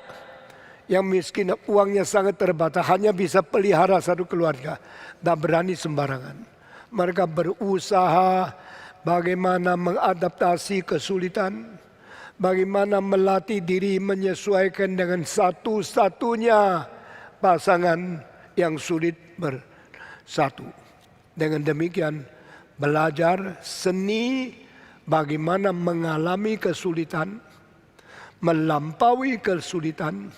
yang miskin uangnya sangat terbatas, hanya bisa pelihara satu keluarga, tak berani sembarangan. Mereka berusaha bagaimana mengadaptasi kesulitan, bagaimana melatih diri menyesuaikan dengan satu-satunya pasangan yang sulit bersatu. Dengan demikian belajar seni bagaimana mengalami kesulitan, melampaui kesulitan,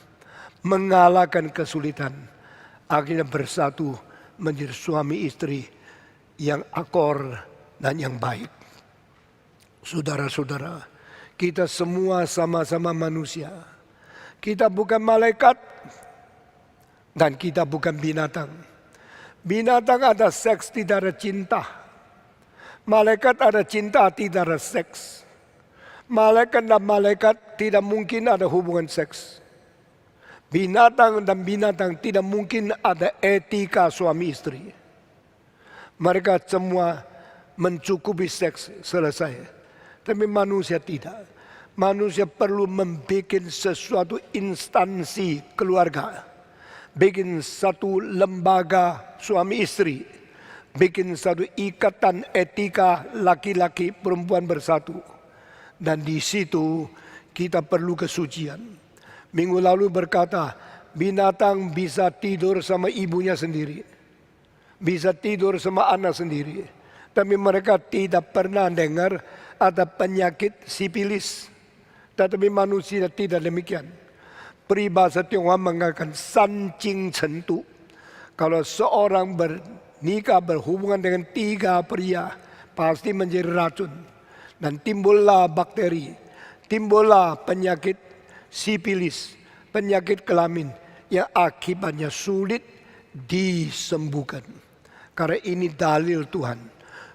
mengalahkan kesulitan, akhirnya bersatu menjadi suami istri yang akur dan yang baik. Saudara-saudara, kita semua sama-sama manusia. Kita bukan malaikat dan kita bukan binatang. Binatang ada seks, tidak ada cinta. Malaikat ada cinta, tidak ada seks. Malaikat dan malaikat tidak mungkin ada hubungan seks. Binatang dan binatang tidak mungkin ada etika suami istri. Mereka semua mencukupi seks, selesai. Tapi manusia tidak. Manusia perlu membuat sesuatu instansi keluarga. Bikin satu lembaga suami istri. Bikin satu ikatan etika laki-laki perempuan bersatu. Dan di situ kita perlu kesucian. Minggu lalu berkata, binatang bisa tidur sama ibunya sendiri. Bisa tidur sama anak sendiri. Tapi mereka tidak pernah dengar ada penyakit sipilis. Tetapi manusia tidak demikian. Peribahasa Tionghoa mengatakan sancing centu. Kalau seorang bernikah berhubungan dengan 3 pria, pasti menjadi racun. Dan timbullah bakteri, timbullah penyakit sipilis, penyakit kelamin yang akibatnya sulit disembuhkan. Karena ini dalil Tuhan.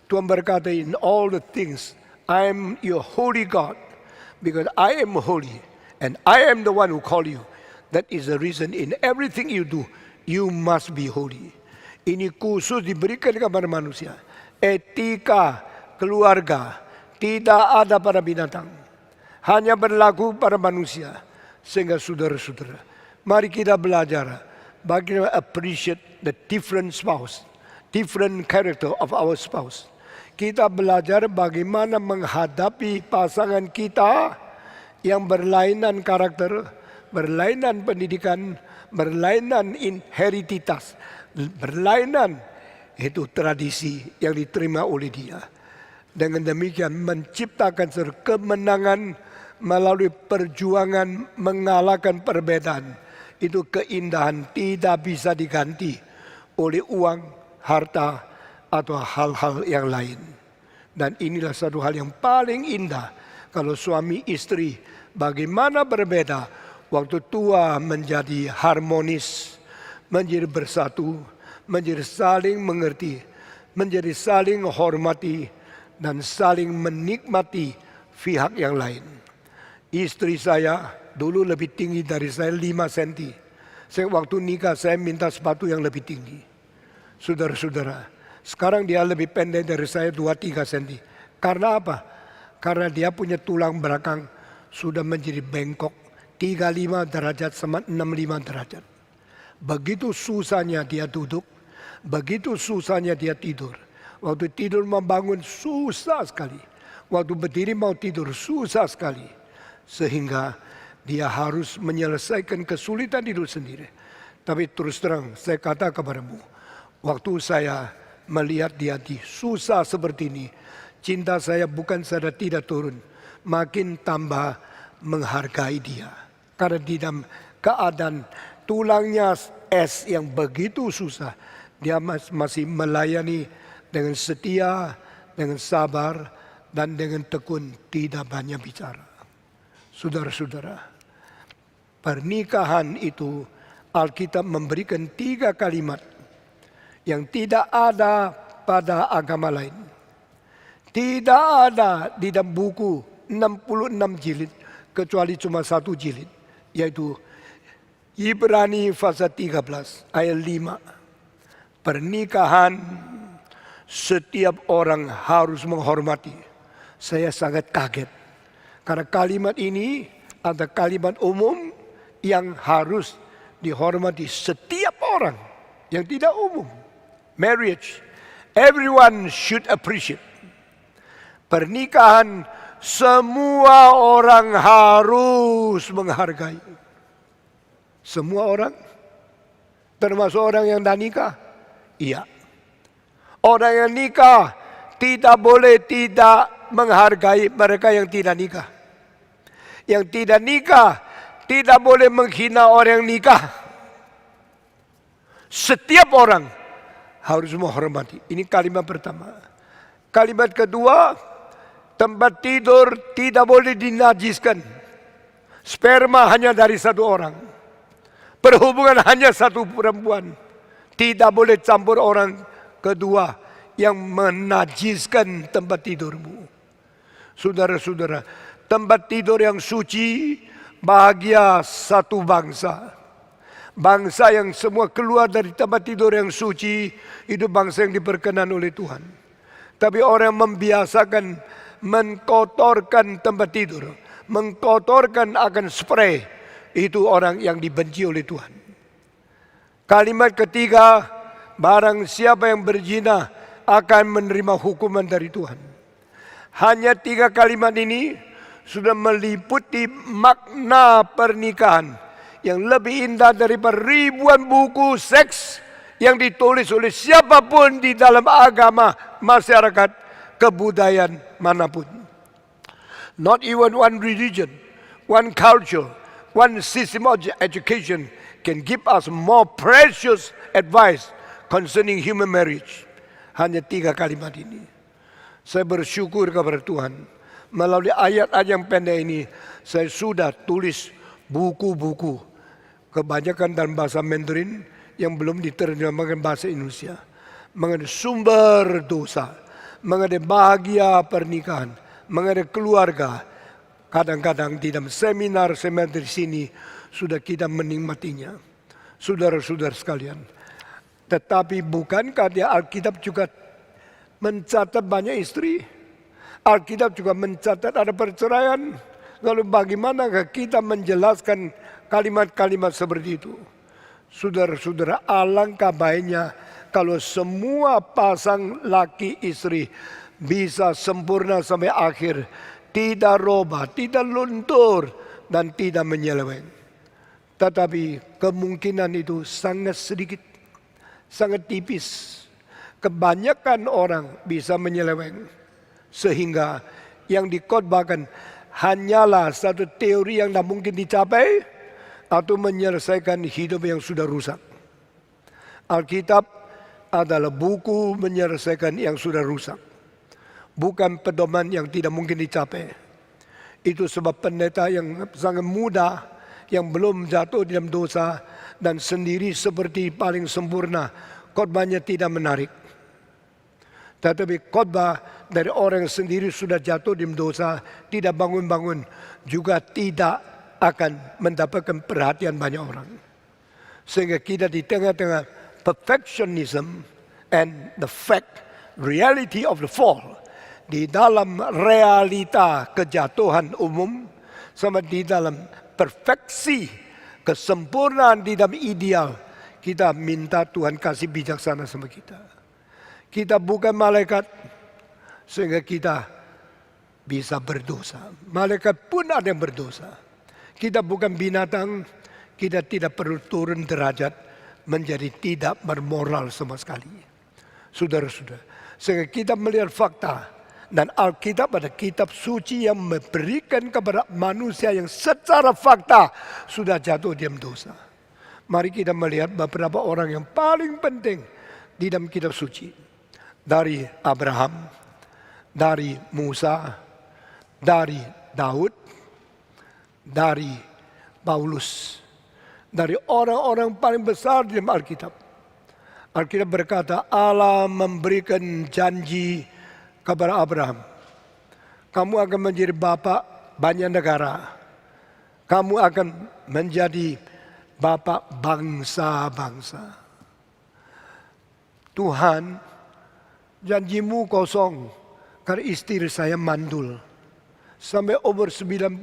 Tuhan berkata, in all the things, I am your holy God, because I am holy, and I am the one who call you. That is the reason in everything you do, you must be holy. Ini khusus diberikan kepada manusia. Etika keluarga tidak ada pada binatang. Hanya berlaku pada manusia. Sehingga saudara-saudara, mari kita belajar bagaimana appreciate the different spouse, different character of our spouse. Kita belajar bagaimana menghadapi pasangan kita yang berlainan karakter, berlainan pendidikan, berlainan inherititas, berlainan itu tradisi yang diterima oleh dia. Dengan demikian menciptakan kemenangan melalui perjuangan mengalahkan perbedaan. Itu keindahan tidak bisa diganti oleh uang, harta, atau hal-hal yang lain. Dan inilah satu hal yang paling indah. Kalau suami istri bagaimana berbeda. Waktu tua menjadi harmonis, menjadi bersatu, menjadi saling mengerti, menjadi saling hormati, dan saling menikmati pihak yang lain. Istri saya dulu lebih tinggi dari saya 5 cm. Waktu nikah saya minta sepatu yang lebih tinggi. Saudara-saudara, sekarang dia lebih pendek dari saya 2-3 cm. Karena apa? Karena dia punya tulang belakang sudah menjadi bengkok 35 derajat sama 65 derajat. Begitu susahnya dia duduk, begitu susahnya dia tidur. Waktu tidur membangun susah sekali. Waktu berdiri mau tidur susah sekali. Sehingga dia harus menyelesaikan kesulitan hidup sendiri. Tapi terus terang saya kata kepadamu, waktu saya melihat dia susah seperti ini, cinta saya bukan saja tidak turun, makin tambah menghargai dia. Karena di dalam keadaan tulangnya es yang begitu susah, dia masih melayani dengan setia, dengan sabar, dan dengan tekun, tidak banyak bicara. Saudara-saudara, pernikahan itu Alkitab memberikan 3 kalimat yang tidak ada pada agama lain. Tidak ada di dalam buku 66 jilid, kecuali cuma 1 jilid, yaitu Ibrani pasal 13 ayat 5. Pernikahan setiap orang harus menghormati. Saya sangat kaget. Karena kalimat ini ada kalimat umum yang harus dihormati setiap orang yang tidak umum. Marriage, everyone should appreciate. Pernikahan, semua orang harus menghargai. Semua orang, termasuk orang yang dah nikah. Iya. Orang yang nikah tidak boleh tidak menghargai mereka yang tidak nikah. Yang tidak nikah tidak boleh menghina orang yang nikah. Setiap orang harus menghormati. Ini kalimat pertama. Kalimat kedua, tempat tidur tidak boleh dinajiskan. Sperma hanya dari satu orang. Perhubungan hanya satu perempuan. Tidak boleh campur orang kedua yang menajiskan tempat tidurmu. Saudara-saudara, tempat tidur yang suci, bahagia satu bangsa. Bangsa yang semua keluar dari tempat tidur yang suci, itu bangsa yang diperkenan oleh Tuhan. Tapi orang yang membiasakan mengkotorkan tempat tidur, mengkotorkan akan spray, itu orang yang dibenci oleh Tuhan. Kalimat ketiga, barang siapa yang berzina akan menerima hukuman dari Tuhan. Hanya 3 kalimat ini sudah meliputi makna pernikahan yang lebih indah daripada ribuan buku seks yang ditulis oleh siapapun di dalam agama, masyarakat, kebudayaan manapun. Not even one religion, one culture, one system of education can give us more precious advice concerning human marriage. Hanya 3 kalimat ini. Saya bersyukur kepada Tuhan. Melalui ayat-ayat yang pendek ini, saya sudah tulis buku-buku. Kebanyakan dalam bahasa Mandarin yang belum diterjemahkan bahasa Indonesia. Mengenai sumber dosa, mengenai bahagia pernikahan, mengenai keluarga. Kadang-kadang di dalam seminar-seminar di sini sudah kita menikmatinya. Saudara-saudara sekalian. Tetapi bukankah di Alkitab juga mencatat banyak istri? Alkitab juga mencatat ada perceraian. Lalu bagaimanakah kita menjelaskan kalimat-kalimat seperti itu? Saudara-saudara, alangkah baiknya kalau semua pasang laki istri bisa sempurna sampai akhir. Tidak robah, tidak luntur, dan tidak menyeleweng. Tetapi kemungkinan itu sangat sedikit, sangat tipis. Kebanyakan orang bisa menyeleweng. Sehingga yang dikhotbahkan hanyalah satu teori yang tidak mungkin dicapai atau menyelesaikan hidup yang sudah rusak. Alkitab adalah buku menyelesaikan yang sudah rusak. Bukan pedoman yang tidak mungkin dicapai. Itu sebab pendeta yang sangat muda, yang belum jatuh dalam dosa dan sendiri seperti paling sempurna, khotbahnya tidak menarik. Tetapi khotbah dari orang yang sendiri sudah jatuh dalam dosa, tidak bangun-bangun, juga tidak akan mendapatkan perhatian banyak orang. Sehingga kita di tengah-tengah perfectionism and the fact, reality of the fall, di dalam realita kejatuhan umum, sama di dalam perfeksi, kesempurnaan di dalam ideal, kita minta Tuhan kasih bijaksana sama kita. Kita bukan malaikat, sehingga kita bisa berdosa. Malaikat pun ada yang berdosa. Kita bukan binatang, kita tidak perlu turun derajat menjadi tidak bermoral sama sekali. Saudara-saudara, sehingga kita melihat fakta. Dan Alkitab adalah kitab suci yang memberikan kepada manusia yang secara fakta sudah jatuh dalam dosa. Mari kita melihat beberapa orang yang paling penting di dalam kitab suci. Dari Abraham, dari Musa, dari Daud, dari Paulus, dari orang-orang paling besar di dalam Alkitab. Alkitab berkata Allah memberikan janji kepada Abraham. Kamu akan menjadi bapa banyak negara. Kamu akan menjadi bapa bangsa-bangsa. Tuhan, janjimu kosong karena istri saya mandul. Sampai umur 90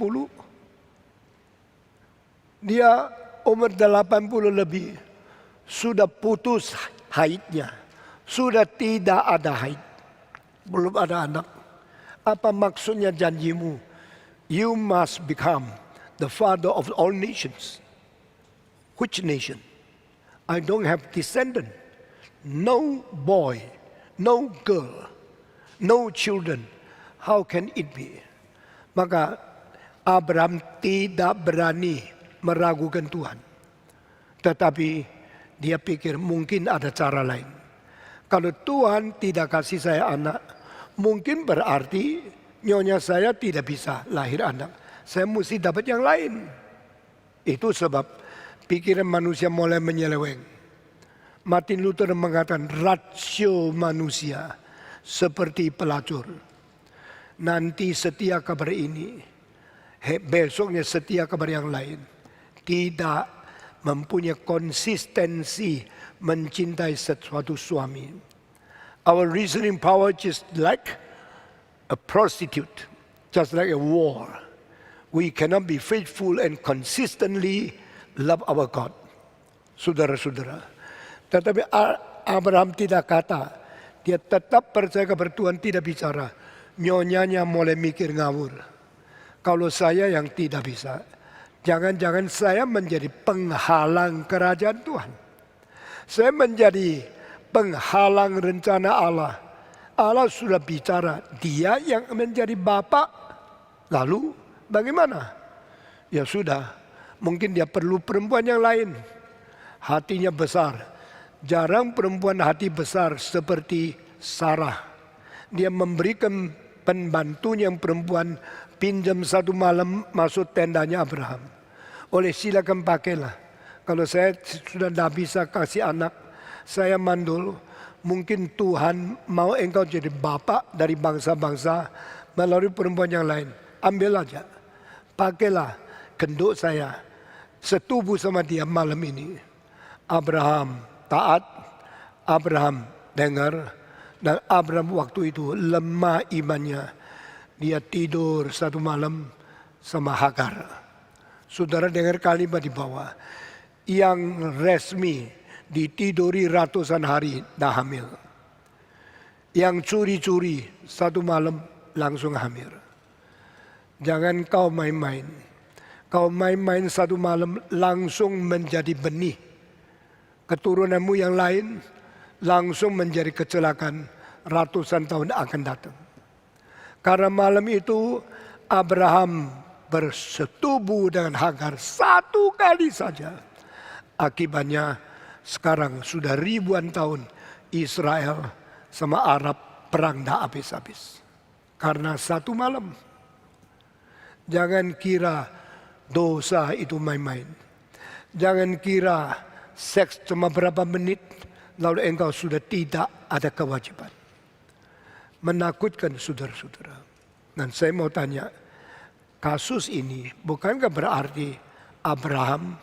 dia umur 80 lebih, sudah putus haidnya, sudah tidak ada haid, belum ada anak. Apa maksudnya janjimu? You must become the father of all nations. Which nation? I don't have descendant. No boy, no girl, no children. How can it be? Maka Abraham tidak berani meragukan Tuhan. Tetapi dia pikir mungkin ada cara lain. Kalau Tuhan tidak kasih saya anak, mungkin berarti nyonya saya tidak bisa lahir anak. Saya mesti dapat yang lain. Itu sebab pikiran manusia mulai menyeleweng. Martin Luther mengatakan rasio manusia seperti pelacur. Nanti setia kabar ini, besoknya setia kabar yang lain. Tidak mempunyai konsistensi mencintai sesuatu suami. Our reasoning power just like a prostitute, just like a war. We cannot be faithful and consistently love our God. Saudara-saudara. Tetapi Abraham tidak kata, dia tetap percaya kepada Tuhan, tidak bicara. Nyonyanya mulai mikir ngawur. Kalau saya yang tidak bisa, jangan-jangan saya menjadi penghalang kerajaan Tuhan. Saya menjadi penghalang rencana Allah. Allah sudah bicara, dia yang menjadi bapak. Lalu bagaimana? Ya sudah, mungkin dia perlu perempuan yang lain. Hatinya besar. Jarang perempuan hati besar seperti Sarah. Dia memberikan pembantunya yang perempuan pinjam satu malam masuk tendanya Abraham. Oleh silakan pakailah. Kalau saya sudah tidak bisa kasih anak, saya mandul. Mungkin Tuhan mau engkau jadi bapak dari bangsa-bangsa melalui perempuan yang lain. Ambil aja. Pakailah genduk saya. Setubuh sama dia malam ini. Abraham taat. Abraham dengar. Dan Abraham waktu itu lemah imannya. Dia tidur satu malam sama Hagar. Saudara dengar kalimat di bawah. Yang resmi ditiduri ratusan hari dah hamil. Yang curi-curi satu malam langsung hamil. Jangan kau main-main. Kau main-main satu malam langsung menjadi benih. Keturunanmu yang lain langsung menjadi kecelakaan ratusan tahun akan datang. Karena malam itu Abraham bersetubuh dengan Hagar satu kali saja. Akibatnya sekarang sudah ribuan tahun Israel sama Arab perang tak habis-habis. Karena satu malam. Jangan kira dosa itu main-main. Jangan kira seks cuma berapa menit lalu engkau sudah tidak ada kewajiban. Menakutkan saudara-saudara. Dan saya mau tanya, kasus ini bukankah berarti Abraham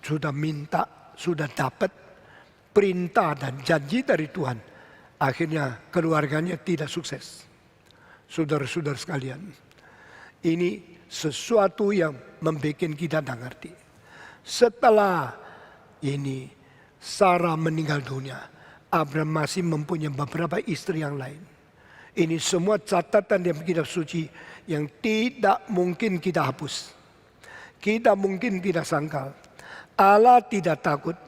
sudah minta, sudah dapat perintah dan janji dari Tuhan. Akhirnya keluarganya tidak sukses. Saudara-saudara sekalian, ini sesuatu yang membuat kita tidak ngerti. Setelah ini Sarah meninggal dunia, Abraham masih mempunyai beberapa istri yang lain. Ini semua catatan dalam kitab suci yang tidak mungkin kita hapus. Kita mungkin tidak sangkal. Allah tidak takut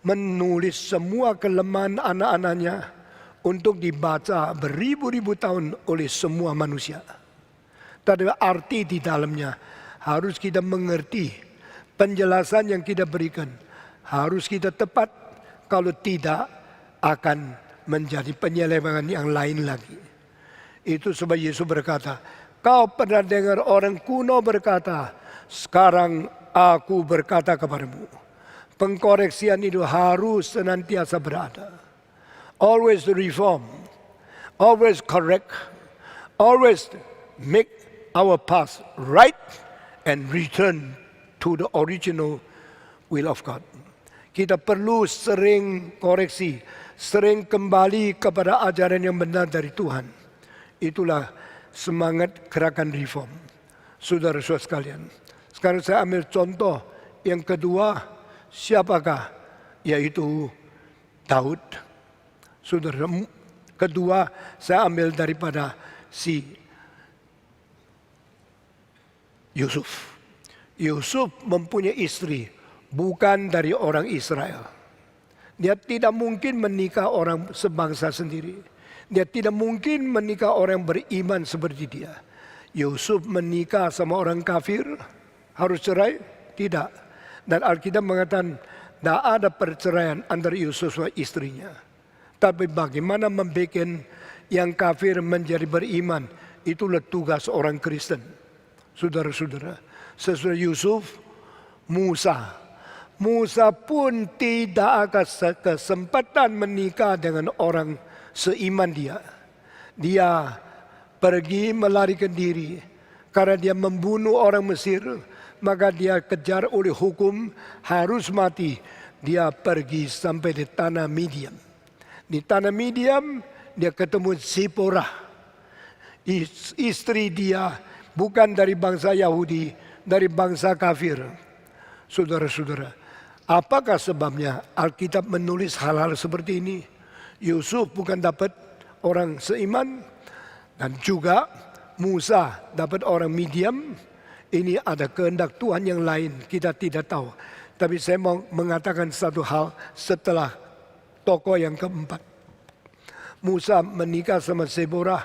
menulis semua kelemahan anak-anaknya untuk dibaca beribu-ribu tahun oleh semua manusia. Tapi arti di dalamnya harus kita mengerti. Penjelasan yang kita berikan harus kita tepat. Kalau tidak akan menjadi penyelewengan yang lain lagi. Itu sebab Yesus berkata, kau pernah dengar orang kuno berkata, sekarang aku berkata kepadamu. Pengkoreksian itu harus senantiasa berada. Always reform. Always correct. Always make our past right. And return to the original will of God. Kita perlu sering koreksi. Sering kembali kepada ajaran yang benar dari Tuhan. Itulah semangat gerakan reform. Saudara-saudara sekalian. Sekarang saya ambil contoh yang kedua, siapakah? Yaitu Daud. Saudara, kedua saya ambil daripada si Yusuf. Yusuf mempunyai istri bukan dari orang Israel. Dia tidak mungkin menikah orang sebangsa sendiri. Dia tidak mungkin menikah orang beriman seperti dia. Yusuf menikah sama orang kafir, harus cerai? Tidak. Dan Alkitab mengatakan tidak ada perceraian antara Yusuf dan istrinya. Tapi bagaimana membuat yang kafir menjadi beriman, itulah tugas orang Kristen. Saudara-saudara, sesudah Yusuf, Musa pun tidak akan kesempatan menikah dengan orang seiman dia. Dia pergi melarikan diri karena dia membunuh orang Mesir, maka dia kejar oleh hukum harus mati. Dia pergi sampai di tanah Midian. Di tanah Midian dia ketemu Zipporah, istri dia bukan dari bangsa Yahudi, dari bangsa kafir. Saudara-saudara, apakah sebabnya Alkitab menulis hal-hal seperti ini? Yusuf bukan dapat orang seiman, dan juga Musa dapat orang Midian. Ini ada kehendak Tuhan yang lain, kita tidak tahu. Tapi saya mau mengatakan satu hal setelah tokoh yang keempat. Musa menikah sama Zipporah.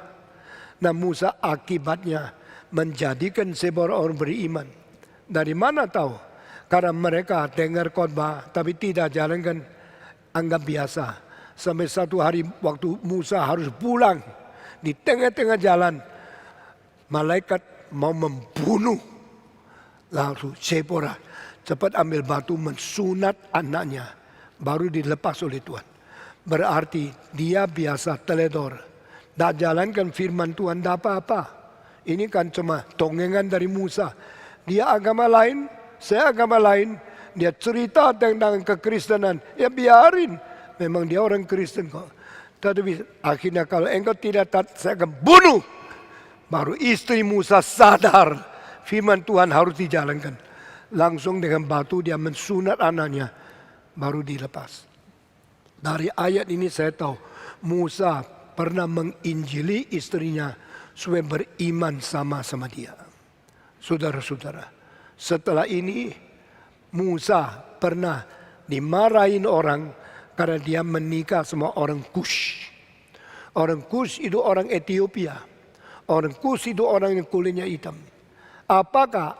Nah, Musa akibatnya menjadikan Zipporah orang beriman. Dari mana tahu? Karena mereka dengar khotbah tapi tidak jalankan, anggap biasa. Sampai satu hari waktu Musa harus pulang, di tengah-tengah jalan malaikat mau membunuh. Lalu Zipporah cepat ambil batu mensunat anaknya, baru dilepas oleh Tuhan. Berarti dia biasa teledor, tidak jalankan firman Tuhan, tidak apa-apa. Ini kan cuma tongengan dari Musa. Dia agama lain, saya agama lain. Dia cerita tentang kekristenan, ya biarin. Memang dia orang Kristen kok. Tapi akhirnya kalau engkau tidak taat, saya akan bunuh. Baru istri Musa sadar firman Tuhan harus dijalankan. Langsung dengan batu dia mensunat anaknya, baru dilepas. Dari ayat ini saya tahu Musa pernah menginjili istrinya supaya beriman sama-sama dia. Saudara-saudara, setelah ini Musa pernah dimarahin orang karena dia menikah sama orang Kush. Orang Kush itu orang Ethiopia. Orang Kush itu orang yang kulitnya hitam. Apakah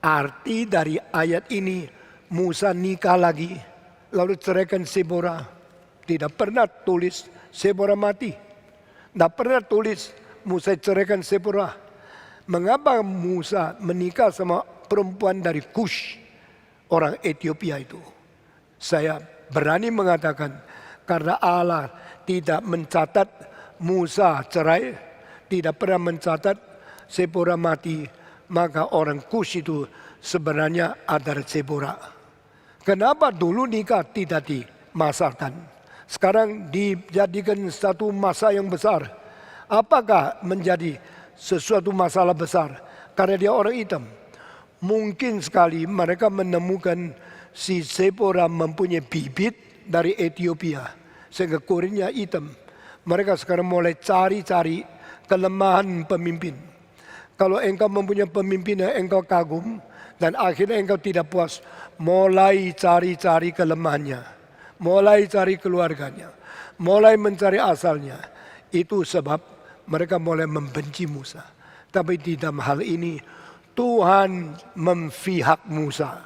arti dari ayat ini Musa nikah lagi lalu ceraikan Zipporah? Tidak pernah tulis Zipporah mati. Tidak pernah tulis Musa ceraikan Zipporah. Mengapa Musa menikah sama perempuan dari Kush, orang Ethiopia itu? Saya berani mengatakan karena Allah tidak mencatat Musa cerai, tidak pernah mencatat Zipporah mati, maka orang Kush itu sebenarnya adalah Zipporah. Kenapa dulu nikah tidak dimasalkan? Sekarang dijadikan satu masa yang besar. Apakah menjadi sesuatu masalah besar? Karena dia orang hitam. Mungkin sekali mereka menemukan si Zipporah mempunyai bibit dari Ethiopia, sehingga kulitnya hitam. Mereka sekarang mulai cari-cari kelemahan pemimpin. Kalau engkau mempunyai pemimpin yang engkau kagum dan akhirnya engkau tidak puas, mulai cari-cari kelemahannya, mulai cari keluarganya, mulai mencari asalnya. Itu sebab mereka mulai membenci Musa. Tapi di dalam hal ini Tuhan memihak Musa,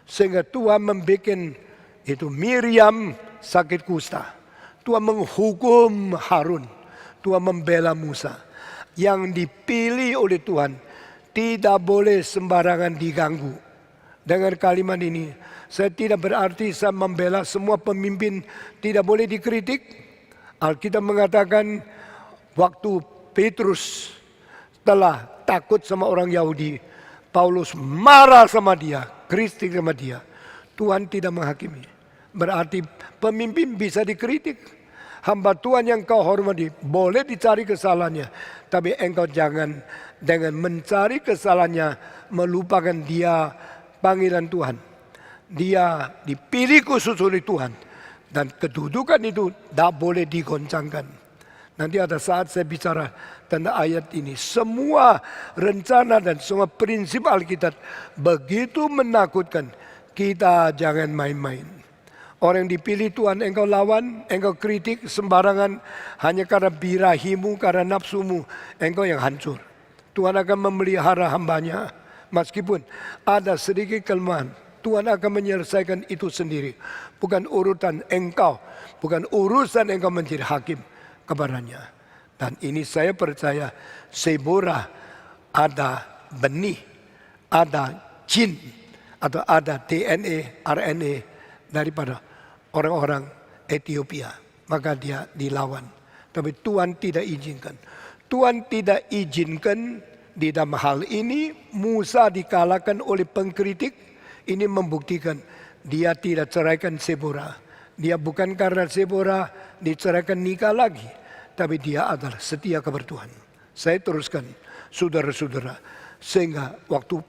sehingga Tuhan membuat itu Miriam sakit kusta. Tuhan menghukum Harun, Tuhan membela Musa. Yang dipilih oleh Tuhan tidak boleh sembarangan diganggu. Dengan kalimat ini, saya tidak berarti saya membela semua pemimpin tidak boleh dikritik. Alkitab mengatakan waktu Petrus telah takut sama orang Yahudi, Paulus marah sama dia, kritik sama dia. Tuhan tidak menghakimi. Berarti pemimpin bisa dikritik. Hamba Tuhan yang kau hormati boleh dicari kesalahannya, tapi engkau jangan dengan mencari kesalahannya melupakan dia panggilan Tuhan. Dia dipilih khusus oleh Tuhan. Dan kedudukan itu tidak boleh digoncangkan. Nanti ada saat saya bicara tentang ayat ini. Semua rencana dan semua prinsip Alkitab begitu menakutkan. Kita jangan main-main. Orang yang dipilih Tuhan engkau lawan, engkau kritik sembarangan. Hanya karena birahimu, karena nafsumu, engkau yang hancur. Tuhan akan memelihara hambanya. Meskipun ada sedikit kelemahan, Tuhan akan menyelesaikan itu sendiri. Bukan urutan engkau, bukan urusan engkau menjadi hakim kepadanya. Dan ini saya percaya Sephora ada benih, ada jin, atau ada DNA, RNA daripada orang-orang Ethiopia. Maka dia dilawan. Tapi Tuhan tidak izinkan. Tuhan tidak izinkan di dalam hal ini Musa dikalahkan oleh pengkritik. Ini membuktikan dia tidak ceraikan Sephora. Dia bukan karena Sephora diceraikan nikah lagi. Tapi dia adalah setia kepada Tuhan. Saya teruskan, saudara-saudara. Sehingga waktu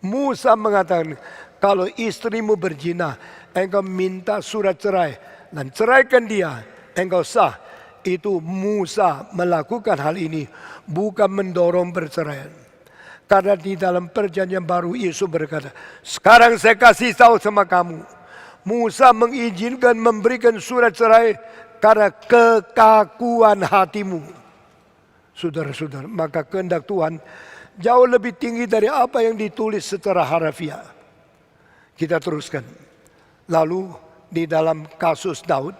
Musa mengatakan, kalau istrimu berzina, engkau minta surat cerai. Dan ceraikan dia, engkau sah. Itu Musa melakukan hal ini. Bukan mendorong perceraian. Karena di dalam perjanjian baru Yesus berkata, sekarang saya kasih tahu sama kamu. Musa mengizinkan memberikan surat cerai karena kekakuan hatimu. Saudara-saudara, maka kehendak Tuhan jauh lebih tinggi dari apa yang ditulis secara harafiah. Kita teruskan. Lalu di dalam kasus Daud.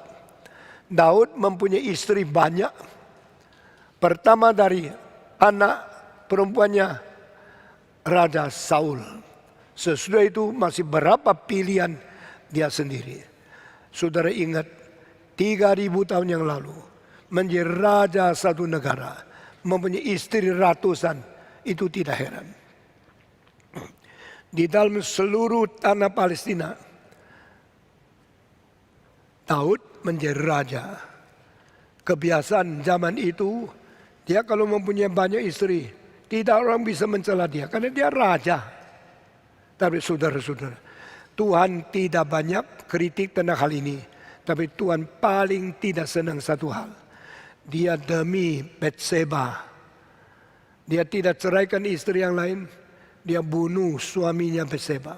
Daud mempunyai istri banyak. Pertama dari anak perempuannya Raja Saul. Sesudah itu masih berapa pilihan dia sendiri. Saudara ingat 3000 tahun yang lalu menjadi raja satu negara, mempunyai istri ratusan, itu tidak heran. Di dalam seluruh tanah Palestina, Daud menjadi raja. Kebiasaan zaman itu, dia kalau mempunyai banyak istri, tidak orang bisa mencela dia karena dia raja. Tapi saudara-saudara, Tuhan tidak banyak kritik tentang hal ini. Tapi Tuhan paling tidak senang satu hal. Dia demi Batseba. Dia tidak ceraikan istri yang lain. Dia bunuh suaminya Batseba.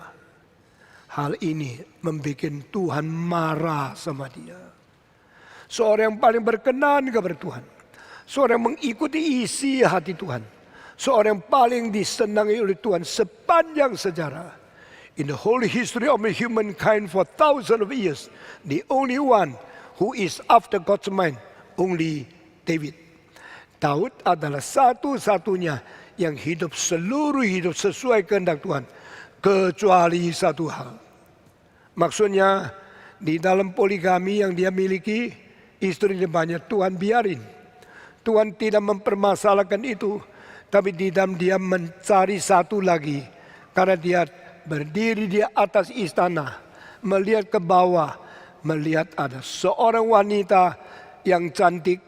Hal ini membuat Tuhan marah sama dia. Seorang yang paling berkenan kepada Tuhan. Seorang yang mengikuti isi hati Tuhan. Seorang yang paling disenangi oleh Tuhan sepanjang sejarah. In the whole history of humankind for thousands of years, the only one who is after God's mind, only David. Daud adalah satu-satunya yang hidup seluruh hidup sesuai kehendak Tuhan. Kecuali satu hal. Maksudnya di dalam poligami yang dia miliki, istrinya banyak, Tuhan biarin. Tuhan tidak mempermasalahkan itu. Tapi di dalam dia mencari satu lagi. Karena dia berdiri di atas istana. Melihat ke bawah. Melihat ada seorang wanita yang cantik.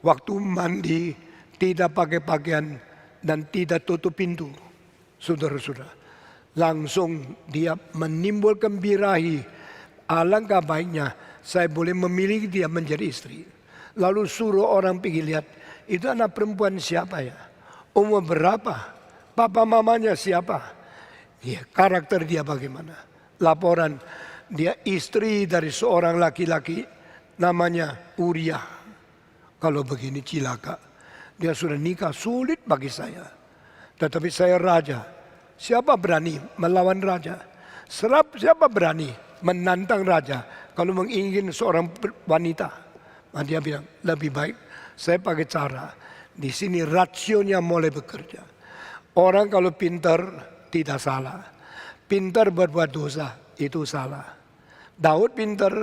Waktu mandi tidak pakai pakaian. Dan tidak tutup pintu. Saudara-saudara. Langsung dia menimbulkan birahi. Alangkah baiknya saya boleh memilih dia menjadi istri. Lalu suruh orang pergi lihat. Itu anak perempuan siapa ya? Umur berapa? Papa mamanya siapa? Ya, karakter dia bagaimana? Laporan dia istri dari seorang laki-laki namanya Uriah. Kalau begini cilaka. Dia sudah nikah, sulit bagi saya. Tetapi saya raja. Siapa berani melawan raja? Siapa berani menantang raja kalau menginginkan seorang wanita? Nah, dia bilang lebih baik saya pakai cara. Di sini rasionya mulai bekerja. Orang kalau pintar tidak salah. Pintar berbuat dosa itu salah. Daud pintar.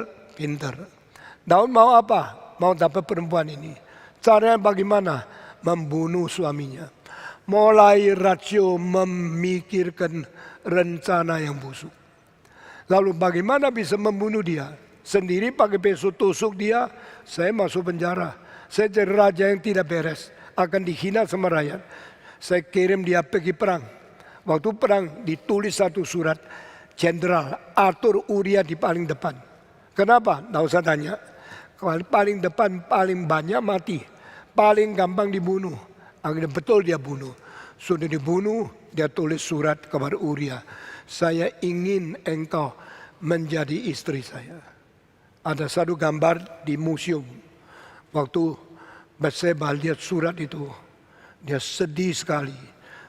Daud mau apa? Mau dapat perempuan ini. Caranya bagaimana? Membunuh suaminya. Mulai rasio memikirkan rencana yang busuk. Lalu bagaimana bisa membunuh dia? Sendiri pakai pisau tusuk dia. Saya masuk penjara. Saya jadi raja yang tidak beres. Akan dihina sama rakyat. Saya kirim dia pergi perang. Waktu perang ditulis satu surat, Jenderal atur Uria di paling depan. Kenapa? Nggak usah tanya. Paling depan paling banyak mati. Paling gampang dibunuh. Akhirnya betul dia bunuh. Sudah dibunuh, dia tulis surat kepada Uria. Saya ingin engkau menjadi istri saya. Ada satu gambar di museum. Waktu Batseba lihat surat itu, dia sedih sekali.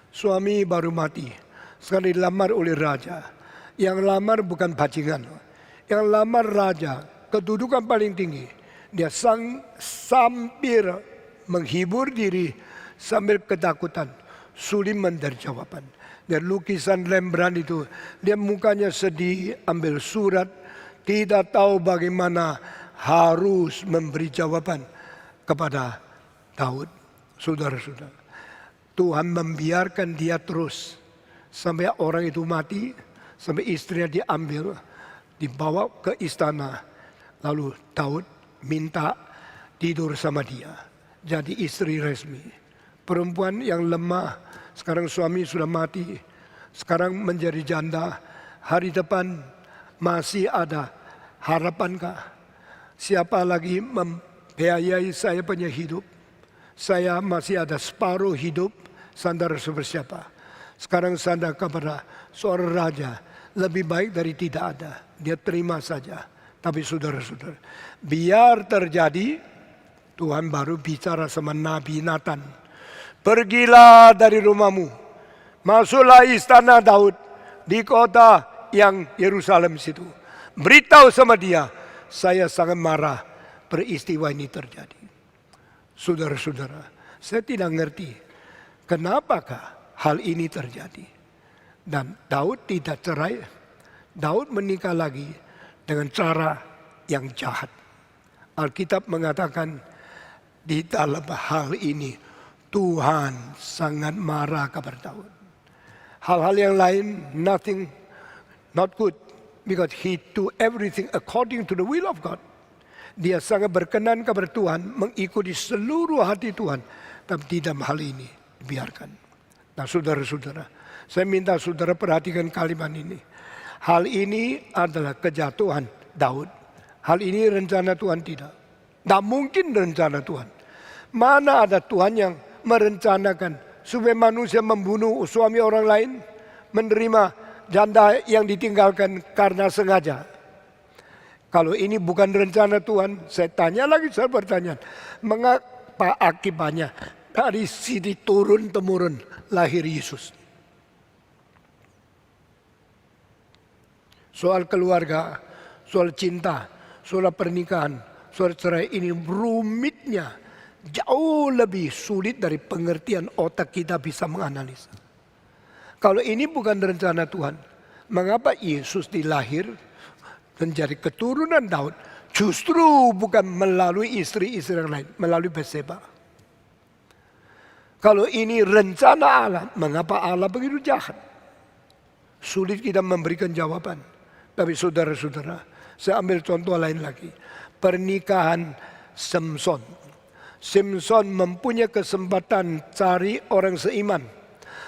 Suami baru mati, sekarang dilamar oleh raja. Yang lamar bukan bajingan, yang lamar raja, kedudukan paling tinggi. Dia sambil menghibur diri, sambil ketakutan, sulit mencari jawaban. Dan lukisan Rembrandt itu, dia mukanya sedih, ambil surat, tidak tahu bagaimana harus memberi jawaban kepada Daud. Saudara-saudara, Tuhan membiarkan dia terus sampai orang itu mati, sampai istrinya diambil, dibawa ke istana. Lalu Daud minta tidur sama dia, jadi istri resmi. Perempuan yang lemah, sekarang suami sudah mati, sekarang menjadi janda. Hari depan masih ada harapankah? Siapa lagi membiayai saya punya hidup? Saya masih ada separuh hidup, sandar seperti siapa? Sekarang sandar kepada seorang raja, lebih baik dari tidak ada. Dia terima saja. Tapi saudara-saudara, biar terjadi, Tuhan baru bicara sama Nabi Nathan. Pergilah dari rumahmu, masuklah istana Daud di kota yang Yerusalem situ. Beritahu sama dia, saya sangat marah peristiwa ini terjadi. Saudara-saudara, saya tidak ngerti kenapakah hal ini terjadi. Dan Daud tidak cerai, Daud menikah lagi dengan cara yang jahat. Alkitab mengatakan di dalam hal ini Tuhan sangat marah kepada Daud. Hal-hal yang lain, nothing, not good. Because he do everything according to the will of God. Dia sangat berkenan kepada Tuhan, mengikuti seluruh hati Tuhan. Tapi tidak hal ini, biarkan. Nah saudara-saudara, saya minta saudara perhatikan kalimat ini. Hal ini adalah kejatuhan Daud. Hal ini rencana Tuhan tidak. Tidak mungkin rencana Tuhan. Mana ada Tuhan yang merencanakan supaya manusia membunuh suami orang lain, menerima janda yang ditinggalkan karena sengaja. Kalau ini bukan rencana Tuhan, saya tanya lagi, saya bertanya, mengapa akibatnya dari sini turun-temurun lahir Yesus? Soal keluarga, soal cinta, soal pernikahan, soal cerai ini rumitnya jauh lebih sulit dari pengertian otak kita bisa menganalisa. Kalau ini bukan rencana Tuhan, mengapa Yesus dilahir menjadi keturunan Daud justru bukan melalui istri-istri yang lain, melalui Batseba? Kalau ini rencana Allah, mengapa Allah begitu jahat? Sulit kita memberikan jawaban. Tapi saudara-saudara, saya ambil contoh lain lagi. Pernikahan Samson. Samson mempunyai kesempatan cari orang seiman.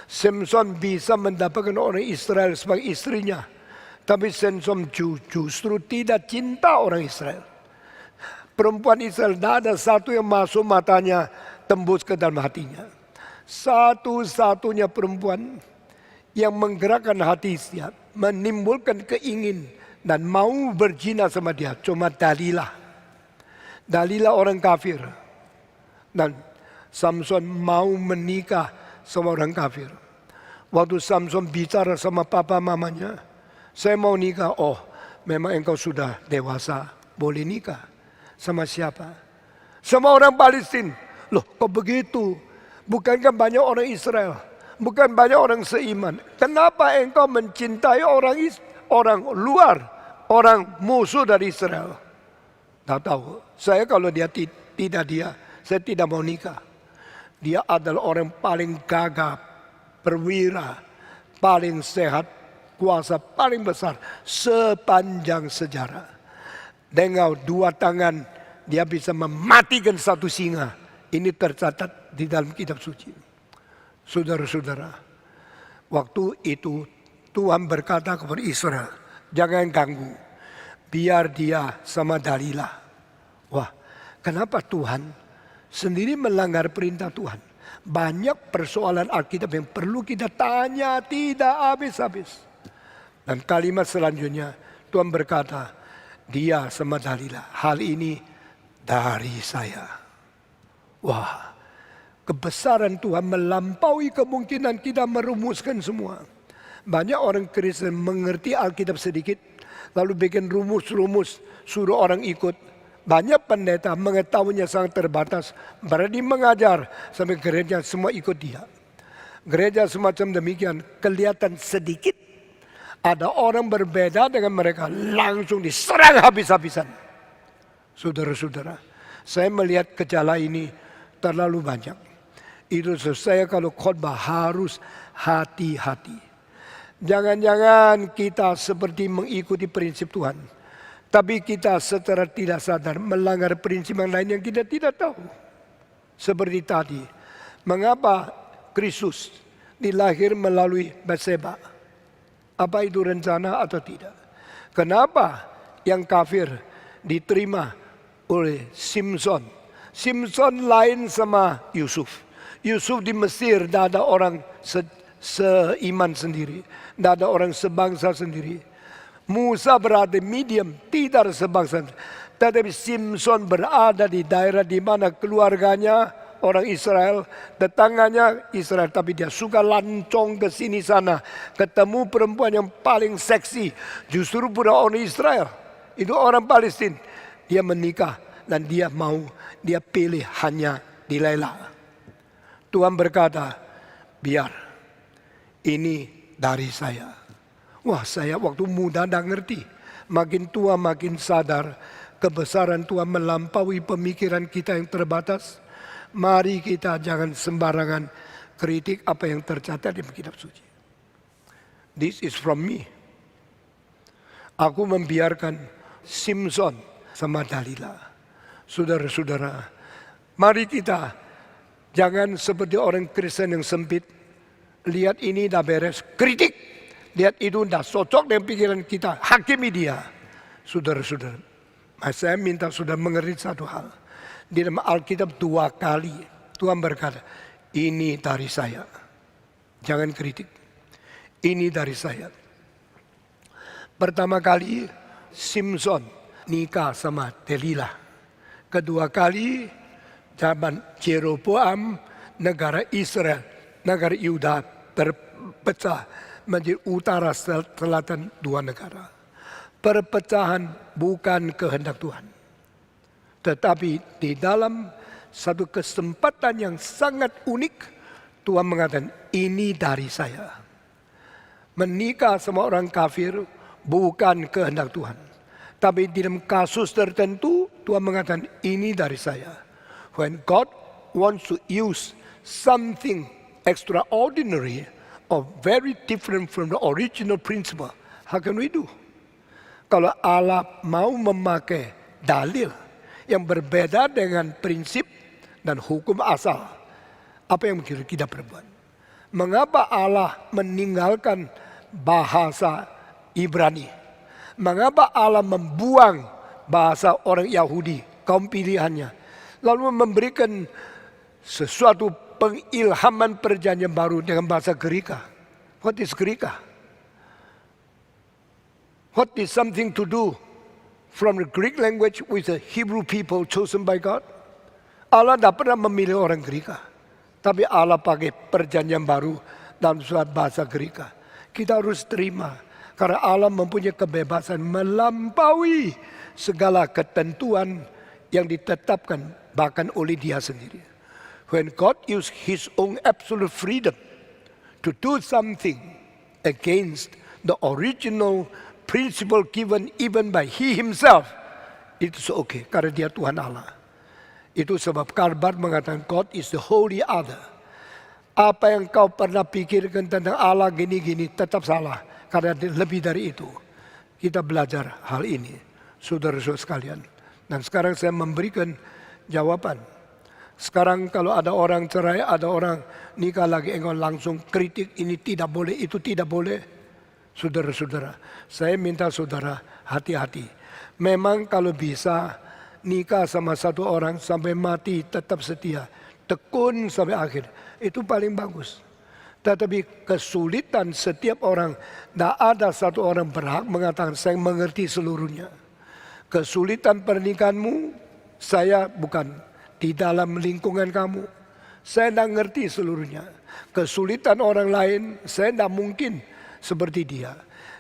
Samson bisa mendapatkan orang Israel sebagai istrinya. Tapi Samson justru tidak cinta orang Israel. Perempuan Israel tidak ada satu yang masuk matanya tembus ke dalam hatinya. Satu-satunya perempuan yang menggerakkan hati dia, menimbulkan keingin dan mau berzina sama dia, cuma Dalilah. Dalilah orang kafir. Dan Samson mau menikah sama orang kafir. Waktu Samson bicara sama papa mamanya, saya mau nikah. Oh, memang engkau sudah dewasa, boleh nikah. Sama siapa? Sama orang Palestina. Loh, kok begitu? Bukankah banyak orang Israel? Bukan banyak orang seiman. Kenapa engkau mencintai orang luar, orang musuh dari Israel? Tidak tahu. Saya kalau dia tidak dia, saya tidak mau nikah. Dia adalah orang paling gagah, perwira, paling sehat, kuasa paling besar sepanjang sejarah. Dengan dua tangan dia bisa mematikan satu singa. Ini tercatat di dalam kitab suci. Saudara-saudara, Waktu itu Tuhan berkata kepada Israel, jangan ganggu, biar dia sama Dalilah. Wah, kenapa Tuhan sendiri melanggar perintah Tuhan? Banyak persoalan Alkitab yang perlu kita tanya tidak habis-habis. Dan kalimat selanjutnya Tuhan berkata, dia sama Dalilah, hal ini dari saya. Wah, kebesaran Tuhan melampaui kemungkinan kita merumuskan semua. Banyak orang Kristen mengerti Alkitab sedikit, lalu bikin rumus-rumus, suruh orang ikut. Banyak pendeta mengetahuinya sangat terbatas, berani mengajar sampai gereja semua ikut dia. Gereja semacam demikian kelihatan sedikit, ada orang berbeda dengan mereka, langsung diserang habis-habisan. Saudara-saudara, saya melihat gejala ini terlalu banyak. Itu saya kalau khotbah harus hati-hati. Jangan-jangan kita seperti mengikuti prinsip Tuhan, tapi kita secara tidak sadar melanggar prinsip yang lain yang kita tidak tahu. Seperti tadi, mengapa Kristus dilahir melalui Batseba? Apa itu rencana atau tidak? Kenapa yang kafir diterima oleh Simson? Simson lain sama Yusuf. Yusuf di Mesir tidak ada orang seiman sendiri, tidak ada orang sebangsa sendiri. Musa berada di Midian, tidak ada sebangsa. Tetapi Simson berada di daerah di mana keluarganya orang Israel, tetangganya Israel, tapi dia suka lancong ke sini sana, ketemu perempuan yang paling seksi, justru bukan orang Israel, itu orang Palestina. Dia menikah dan dia pilih hanya Delilah. Tuhan berkata, biar ini dari saya. Wah, saya waktu muda tidak ngerti. Makin tua makin sadar kebesaran Tuhan melampaui pemikiran kita yang terbatas. Mari kita jangan sembarangan kritik apa yang tercatat di kitab suci. This is from me. Aku membiarkan Simson sama Dalilah. Saudara-saudara, mari kita jangan seperti orang Kristen yang sempit. Lihat ini dah beres, kritik. Lihat itu dah cocok dengan pikiran kita, hakimi dia. Saudara-saudara, saya minta sudah mengerti satu hal. Di dalam Alkitab 2 kali Tuhan berkata, ini dari saya. Jangan kritik. Ini dari saya. Pertama kali Simson nikah sama Delilah. Kedua kali zaman Jeroboam, negara Israel, negara Yuda terpecah menjadi utara selatan dua negara. Perpecahan bukan kehendak Tuhan. Tetapi di dalam satu kesempatan yang sangat unik, Tuhan mengatakan, ini dari saya. Menikah sama orang kafir bukan kehendak Tuhan. Tapi di dalam kasus tertentu, Tuhan mengatakan, ini dari saya. When God wants to use something extraordinary or very different from the original principle, how can we do? Kalau Allah mau memakai dalil yang berbeda dengan prinsip dan hukum asal, apa yang kita perbuat? Mengapa Allah meninggalkan bahasa Ibrani? Mengapa Allah membuang bahasa orang Yahudi, kaum pilihannya, lalu memberikan sesuatu pengilhaman perjanjian baru dengan bahasa Gerika? What is Gerika? What is something to do from the Greek language with the Hebrew people chosen by God? Allah tidak pernah memilih orang Gerika, tapi Allah pakai perjanjian baru dalam suatu bahasa Gerika. Kita harus terima, karena Allah mempunyai kebebasan melampaui segala ketentuan yang ditetapkan bahkan oleh Dia sendiri. When God used His own absolute freedom to do something against the original principle given even by He Himself, itu okay, karena Dia Tuhan Allah. Itu sebab Karbar mengatakan God is the holy other. Apa yang kau pernah pikirkan tentang Allah gini-gini tetap salah, karena lebih dari itu. Kita belajar hal ini, saudara-saudara sekalian. Dan sekarang saya memberikan jawaban. Sekarang kalau ada orang cerai, ada orang nikah lagi, engkau langsung kritik, ini tidak boleh, itu tidak boleh. Saudara-saudara, saya minta saudara hati-hati. Memang kalau bisa nikah sama satu orang sampai mati tetap setia, tekun sampai akhir, itu paling bagus. Tetapi kesulitan setiap orang, tidak ada satu orang berhak mengatakan saya mengerti seluruhnya. Kesulitan pernikahanmu, saya bukan di dalam lingkungan kamu. Saya tidak ngerti seluruhnya. Kesulitan orang lain, saya tidak mungkin seperti dia.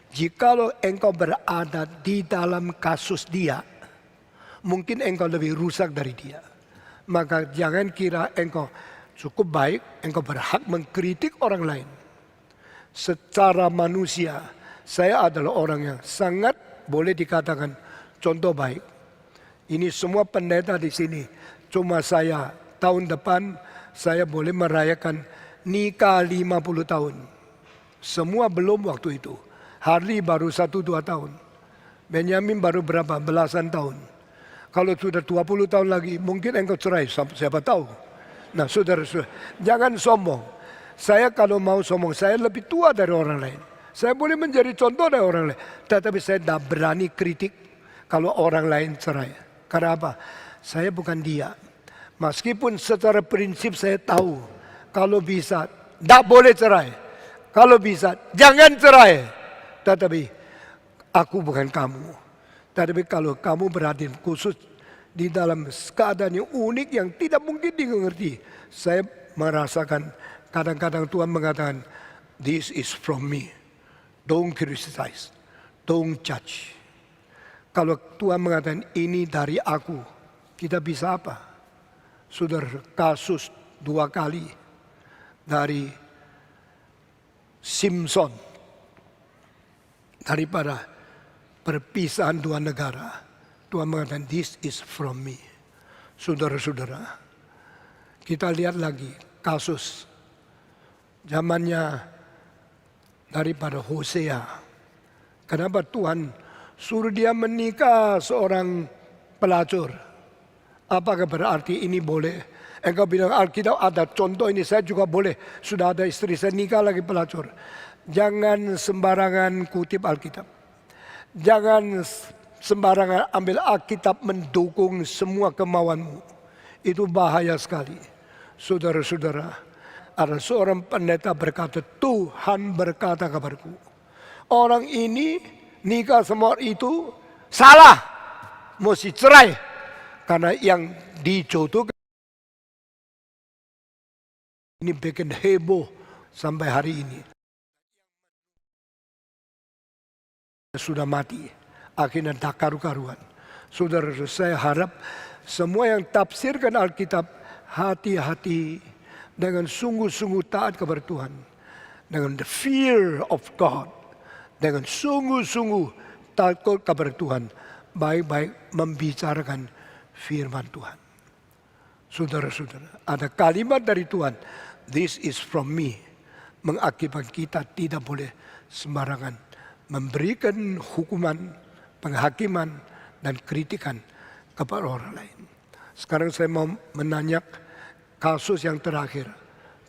Jikalau engkau berada di dalam kasus dia, mungkin engkau lebih rusak dari dia. Maka jangan kira engkau cukup baik, engkau berhak mengkritik orang lain. Secara manusia, saya adalah orang yang sangat boleh dikatakan contoh baik. Ini semua pendeta di sini. Cuma saya tahun depan saya boleh merayakan nikah 50 tahun. Semua belum waktu itu. Harley baru 1-2 tahun. Benjamin baru berapa belasan tahun. Kalau sudah 20 tahun lagi mungkin engkau cerai, siapa tahu. Nah saudara-saudara, jangan sombong. Saya kalau mau sombong, saya lebih tua dari orang lain. Saya boleh menjadi contoh dari orang lain. Tetapi saya tidak berani kritik kalau orang lain cerai. Karena apa? Saya bukan dia. Meskipun secara prinsip saya tahu, kalau bisa, tidak boleh cerai. Kalau bisa, jangan cerai. Tetapi aku bukan kamu. Tetapi kalau kamu berada khusus di dalam keadaan yang unik yang tidak mungkin dimengerti, saya merasakan kadang-kadang Tuhan mengatakan, this is from me. Don't criticize. Don't judge. Kalau Tuhan mengatakan ini dari aku, kita bisa apa? Sudah kasus 2 kali dari Simpson, daripada perpisahan 2 negara. Tuhan mengatakan this is from me. Saudara-saudara, kita lihat lagi kasus zamannya daripada Hosea. Kenapa Tuhan suruh dia menikah seorang pelacur? Apakah berarti ini boleh? Engkau bilang Alkitab ada contoh ini, saya juga boleh. Sudah ada istri saya nikah lagi pelacur. Jangan sembarangan kutip Alkitab. Jangan sembarangan ambil Alkitab mendukung semua kemauanmu. Itu bahaya sekali. Saudara-saudara, ada seorang pendeta berkata, Tuhan berkata kepadaku, orang ini nikah sama orang itu salah, mesti cerai. Karena yang dijodohkan ini bikin heboh sampai hari ini. Sudah mati, akhirnya tak karu-karuan. Saudara, saya harap semua yang tafsirkan Alkitab hati-hati dengan sungguh-sungguh taat kepada Tuhan, dengan the fear of God, dengan sungguh-sungguh takut kepada Tuhan, baik-baik membicarakan firman Tuhan. Saudara-saudara, ada kalimat dari Tuhan, this is from me, mengakibatkan kita tidak boleh sembarangan memberikan hukuman, penghakiman, dan kritikan kepada orang lain. Sekarang saya mau menanya kasus yang terakhir,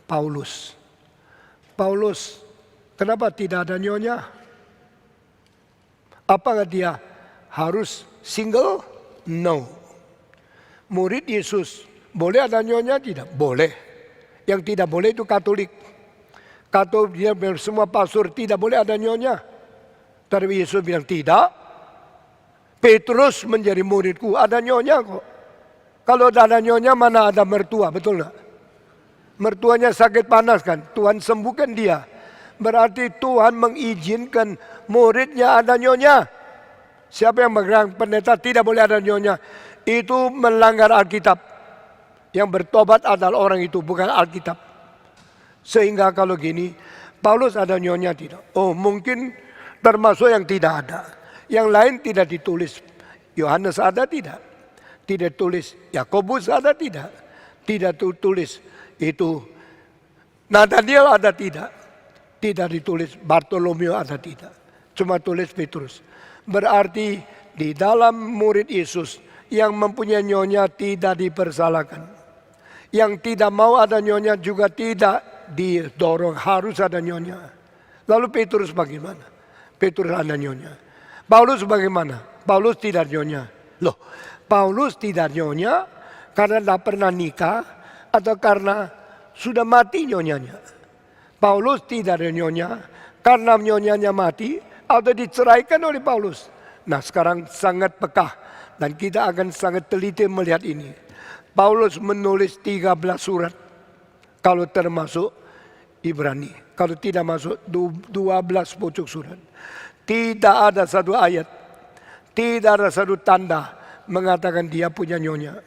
Paulus. Paulus, kenapa tidak ada nyonya? Apakah dia harus single? No. Murid Yesus, boleh ada nyonya? Tidak, boleh. Yang tidak boleh itu Katolik. Katolik dia semua pastor tidak boleh ada nyonya. Tapi Yesus bilang tidak. Petrus menjadi muridku, ada nyonya kok. Kalau ada nyonya mana ada mertua, betul nggak? Mertuanya sakit panas kan, Tuhan sembuhkan dia. Berarti Tuhan mengizinkan muridnya ada nyonya. Siapa yang mengatakan pendeta tidak boleh ada nyonya? Itu melanggar Alkitab. Yang bertobat adalah orang itu, bukan Alkitab. Sehingga kalau gini, Paulus ada nyonya tidak? Oh mungkin termasuk yang tidak ada. Yang lain tidak ditulis. Yohanes ada tidak? Tidak tulis. Yakobus ada tidak? Tidak tulis. Itu Nathaniel ada tidak? Tidak ditulis. Bartolomeo ada tidak? Cuma tulis Petrus. Berarti di dalam murid Yesus yang mempunyai nyonya tidak dipersalahkan. Yang tidak mau ada nyonya juga tidak didorong harus ada nyonya. Lalu Petrus bagaimana? Petrus ada nyonya. Paulus bagaimana? Paulus tidak nyonya. Loh, Paulus tidak nyonya karena tidak pernah nikah atau karena sudah mati nyonyanya. Paulus tidak ada nyonya karena nyonyanya mati atau diceraikan oleh Paulus. Nah, sekarang sangat peka dan kita akan sangat teliti melihat ini. Paulus menulis 13 surat kalau termasuk Ibrani. Kalau tidak masuk 12 pojok surat. Tidak ada satu ayat, tidak ada satu tanda mengatakan dia punya nyonya.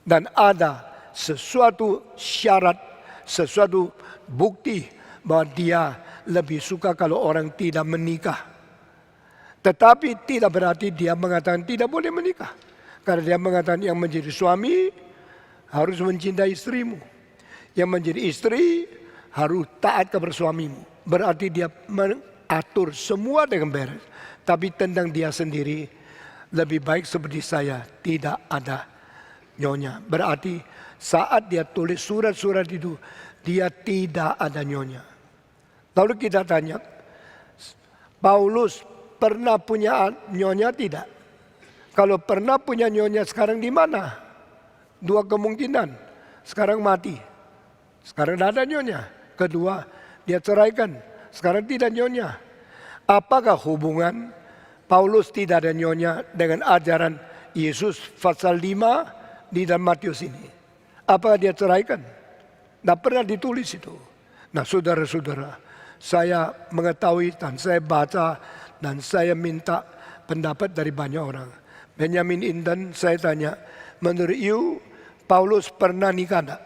Dan ada sesuatu syarat, sesuatu bukti bahwa dia lebih suka kalau orang tidak menikah. Tetapi tidak berarti dia mengatakan tidak boleh menikah. Karena dia mengatakan yang menjadi suami harus mencintai istrimu. Yang menjadi istri harus taat kepada suamimu. Berarti dia mengatur semua dengan beres. Tapi tentang dia sendiri lebih baik seperti saya, tidak ada nyonya. Berarti saat dia tulis surat-surat itu, dia tidak ada nyonya. Lalu kita tanya, Paulus pernah punya nyonya tidak? Kalau pernah punya nyonya sekarang di mana? Dua kemungkinan. Sekarang mati. Sekarang tidak ada nyonya. Kedua, dia ceraikan. Sekarang tidak nyonya. Apakah hubungan Paulus tidak ada nyonya dengan ajaran Yesus pasal 5 di dalam Matius ini? Apakah dia ceraikan? Tidak pernah ditulis itu. Nah, saudara-saudara, saya mengetahui dan saya baca dan saya minta pendapat dari banyak orang. Benjamin Indan, saya tanya, menurut you Paulus pernah nikah enggak?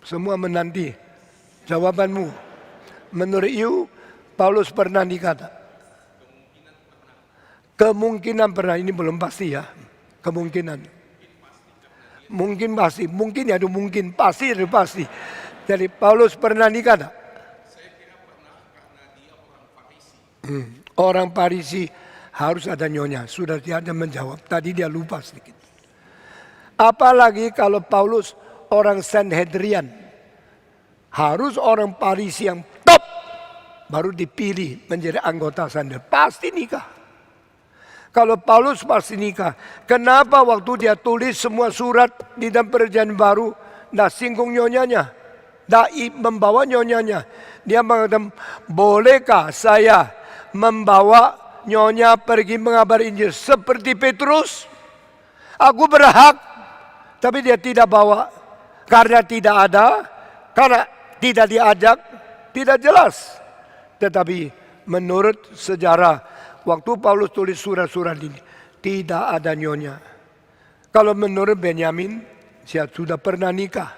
Semua menanti jawabanmu. Menurut you Paulus pernah nikah enggak? Kemungkinan pernah, ini belum pasti ya. Kemungkinan. Mungkin pasti, mungkin ya, mungkin pasti, pasti. Jadi Paulus pernah nikah enggak? Orang Farisi harus ada nyonya. Sudah dia ada menjawab. Tadi dia lupa sedikit. Apalagi kalau Paulus orang Sanhedrian. Harus orang Farisi yang top. Baru dipilih menjadi anggota Sanhedrian. Pasti nikah. Kalau Paulus pasti nikah. Kenapa waktu dia tulis semua surat di dalam perjanjian baru. Tidak singgung nyonyanya. Tidak membawa nyonyanya. Dia mengatakan, bolehkah saya membawa nyonya pergi mengabari Injil seperti Petrus? Aku berhak. Tapi dia tidak bawa. Karena tidak ada. Karena tidak diajak. Tidak jelas. Tetapi menurut sejarah, waktu Paulus tulis surat-surat ini, tidak ada nyonya. Kalau menurut Benjamin, saya sudah pernah nikah.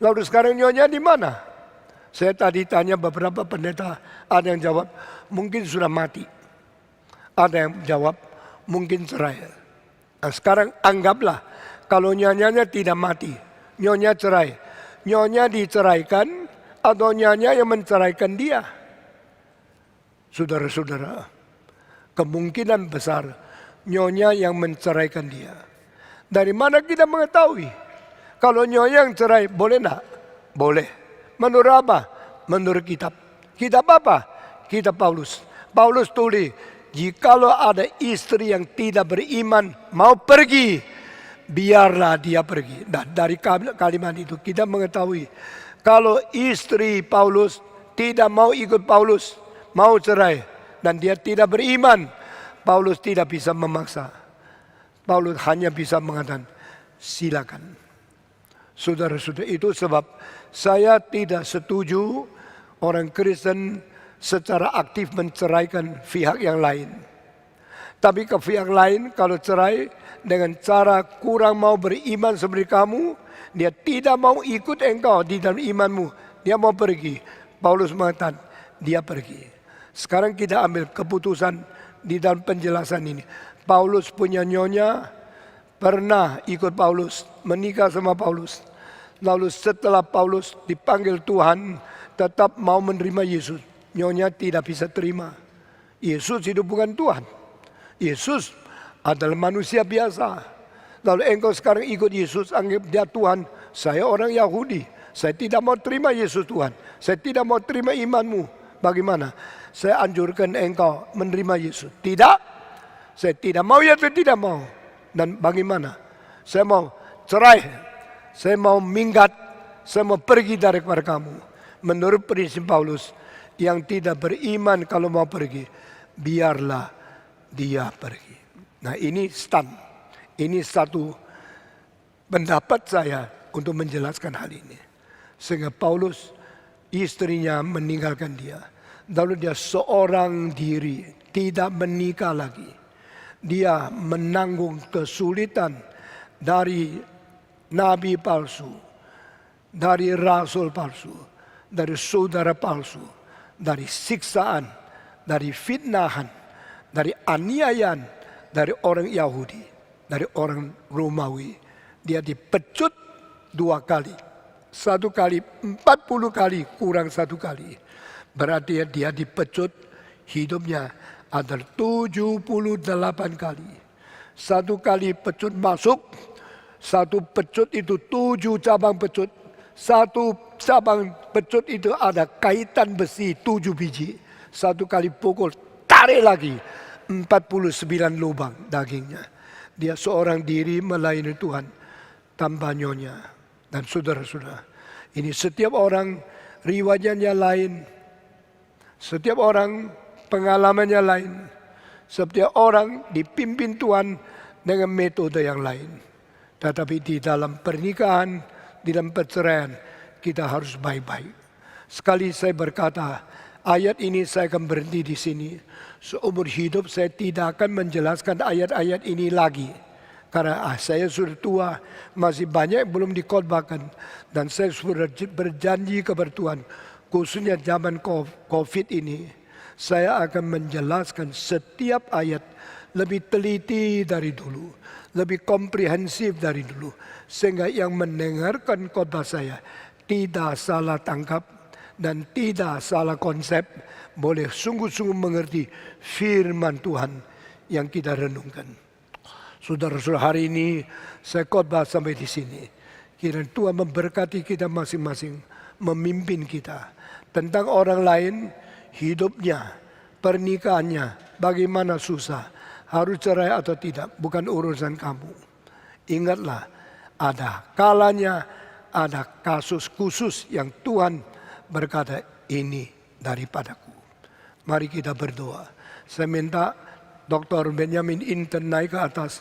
Lalu sekarang nyonya di mana? Saya tadi tanya beberapa pendeta, ada yang jawab, mungkin sudah mati. Ada yang jawab, mungkin cerai. Nah, sekarang anggaplah, kalau nyonyanya tidak mati, nyonya cerai. Nyonya diceraikan, atau nyonya yang menceraikan dia. Saudara-saudara, kemungkinan besar nyonya yang menceraikan dia. Dari mana kita mengetahui? Kalau nyonya yang cerai, boleh enggak? Boleh. Menurut apa? Menurut kitab. Kitab apa? Kitab Paulus. Paulus tulis, jikalau ada istri yang tidak beriman mau pergi, biarlah dia pergi. Nah, dari kalimat itu kita mengetahui, kalau istri Paulus tidak mau ikut Paulus, mau cerai, dan dia tidak beriman, Paulus tidak bisa memaksa. Paulus hanya bisa mengatakan, silakan. Saudara-saudara, itu sebab saya tidak setuju orang Kristen secara aktif menceraikan pihak yang lain. Tapi ke pihak lain kalau cerai dengan cara kurang mau beriman seperti kamu, dia tidak mau ikut engkau di dalam imanmu, dia mau pergi. Paulus mengatakan, dia pergi. Sekarang kita ambil keputusan di dalam penjelasan ini. Paulus punya nyonya, pernah ikut Paulus, menikah sama Paulus. Lalu setelah Paulus dipanggil Tuhan, tetap mau menerima Yesus. Nyonya tidak bisa terima. Yesus itu bukan Tuhan. Yesus adalah manusia biasa. Lalu engkau sekarang ikut Yesus, anggap dia Tuhan. Saya orang Yahudi, saya tidak mau terima Yesus Tuhan. Saya tidak mau terima imanmu. Bagaimana? Saya anjurkan engkau menerima Yesus. Tidak, saya tidak mau, ya saya tidak mau. Dan bagaimana? Saya mau cerai, saya mau minggat, saya mau pergi dari kepada kamu. Menurut prinsip Paulus, yang tidak beriman kalau mau pergi, biarlah dia pergi. Nah, ini ini satu pendapat saya untuk menjelaskan hal ini. Sehingga Paulus, istrinya meninggalkan dia. Lalu dia seorang diri, tidak menikah lagi. Dia menanggung kesulitan dari nabi palsu, dari rasul palsu, dari saudara palsu, dari siksaan, dari fitnahan, dari aniayaan, dari orang Yahudi, dari orang Romawi. Dia dipecut 2 kali. 1 kali 40 kali kurang 1 kali. Berarti dia dipecut hidupnya ada 78 kali. 1 kali pecut masuk, 1 pecut itu 7 cabang pecut. 1 cabang pecut itu ada kaitan besi 7 biji. 1 kali pukul, tarik lagi. 49 lubang dagingnya. Dia seorang diri melayani Tuhan tanpa nyonya. Dan saudara-saudara, ini setiap orang riwayatnya lain. Setiap orang pengalamannya lain. Setiap orang dipimpin Tuhan dengan metode yang lain. Tetapi di dalam pernikahan, di dalam perceraian, kita harus baik-baik. Sekali saya berkata, ayat ini saya akan berhenti di sini. Seumur hidup saya tidak akan menjelaskan ayat-ayat ini lagi. Karena saya sudah tua, masih banyak yang belum dikhotbahkan. Dan saya sudah berjanji kepada Tuhan, khususnya zaman COVID ini, saya akan menjelaskan setiap ayat lebih teliti dari dulu, lebih komprehensif dari dulu. Sehingga yang mendengarkan khotbah saya tidak salah tangkap dan tidak salah konsep, boleh sungguh-sungguh mengerti firman Tuhan yang kita renungkan. Saudara-saudara, hari ini saya khotbah sampai di sini. Kiranya Tuhan memberkati kita masing-masing, memimpin kita. Tentang orang lain, hidupnya, pernikahannya, bagaimana susah, harus cerai atau tidak, bukan urusan kamu. Ingatlah, ada kalanya, ada kasus khusus yang Tuhan berkata, ini daripadaku. Mari kita berdoa. Saya minta Dr. Benjamin Inten naik ke atas,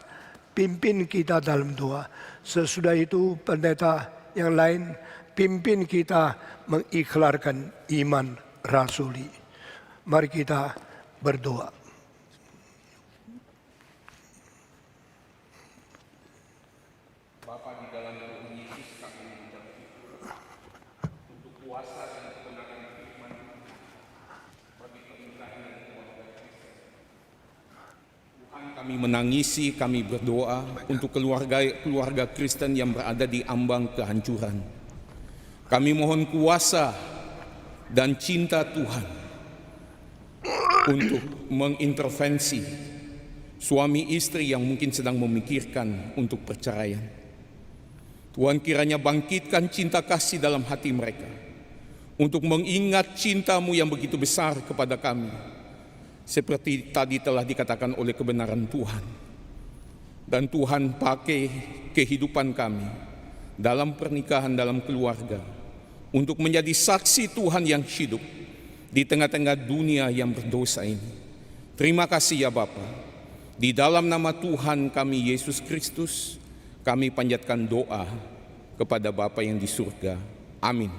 pimpin kita dalam doa. Sesudah itu pendeta yang lain pimpin kita mengikhlarkan iman rasuli. Mari kita berdoa. Bapa, di dalam Tuhan Yesus kami mengucap syukur untuk kuasa dan kebenaran firman bagi pernikahan dan keluarga Kristen. Tuhan, kami menangisi, kami berdoa untuk keluarga Kristen yang berada di ambang kehancuran. Kami mohon kuasa dan cinta Tuhan untuk mengintervensi suami istri yang mungkin sedang memikirkan untuk perceraian. Tuhan, kiranya bangkitkan cinta kasih dalam hati mereka untuk mengingat cinta-Mu yang begitu besar kepada kami, seperti tadi telah dikatakan oleh kebenaran Tuhan. Dan Tuhan, pakai kehidupan kami dalam pernikahan, dalam keluarga, untuk menjadi saksi Tuhan yang hidup di tengah-tengah dunia yang berdosa ini. Terima kasih ya Bapa. Di dalam nama Tuhan kami Yesus Kristus, kami panjatkan doa kepada Bapa yang di surga. Amin.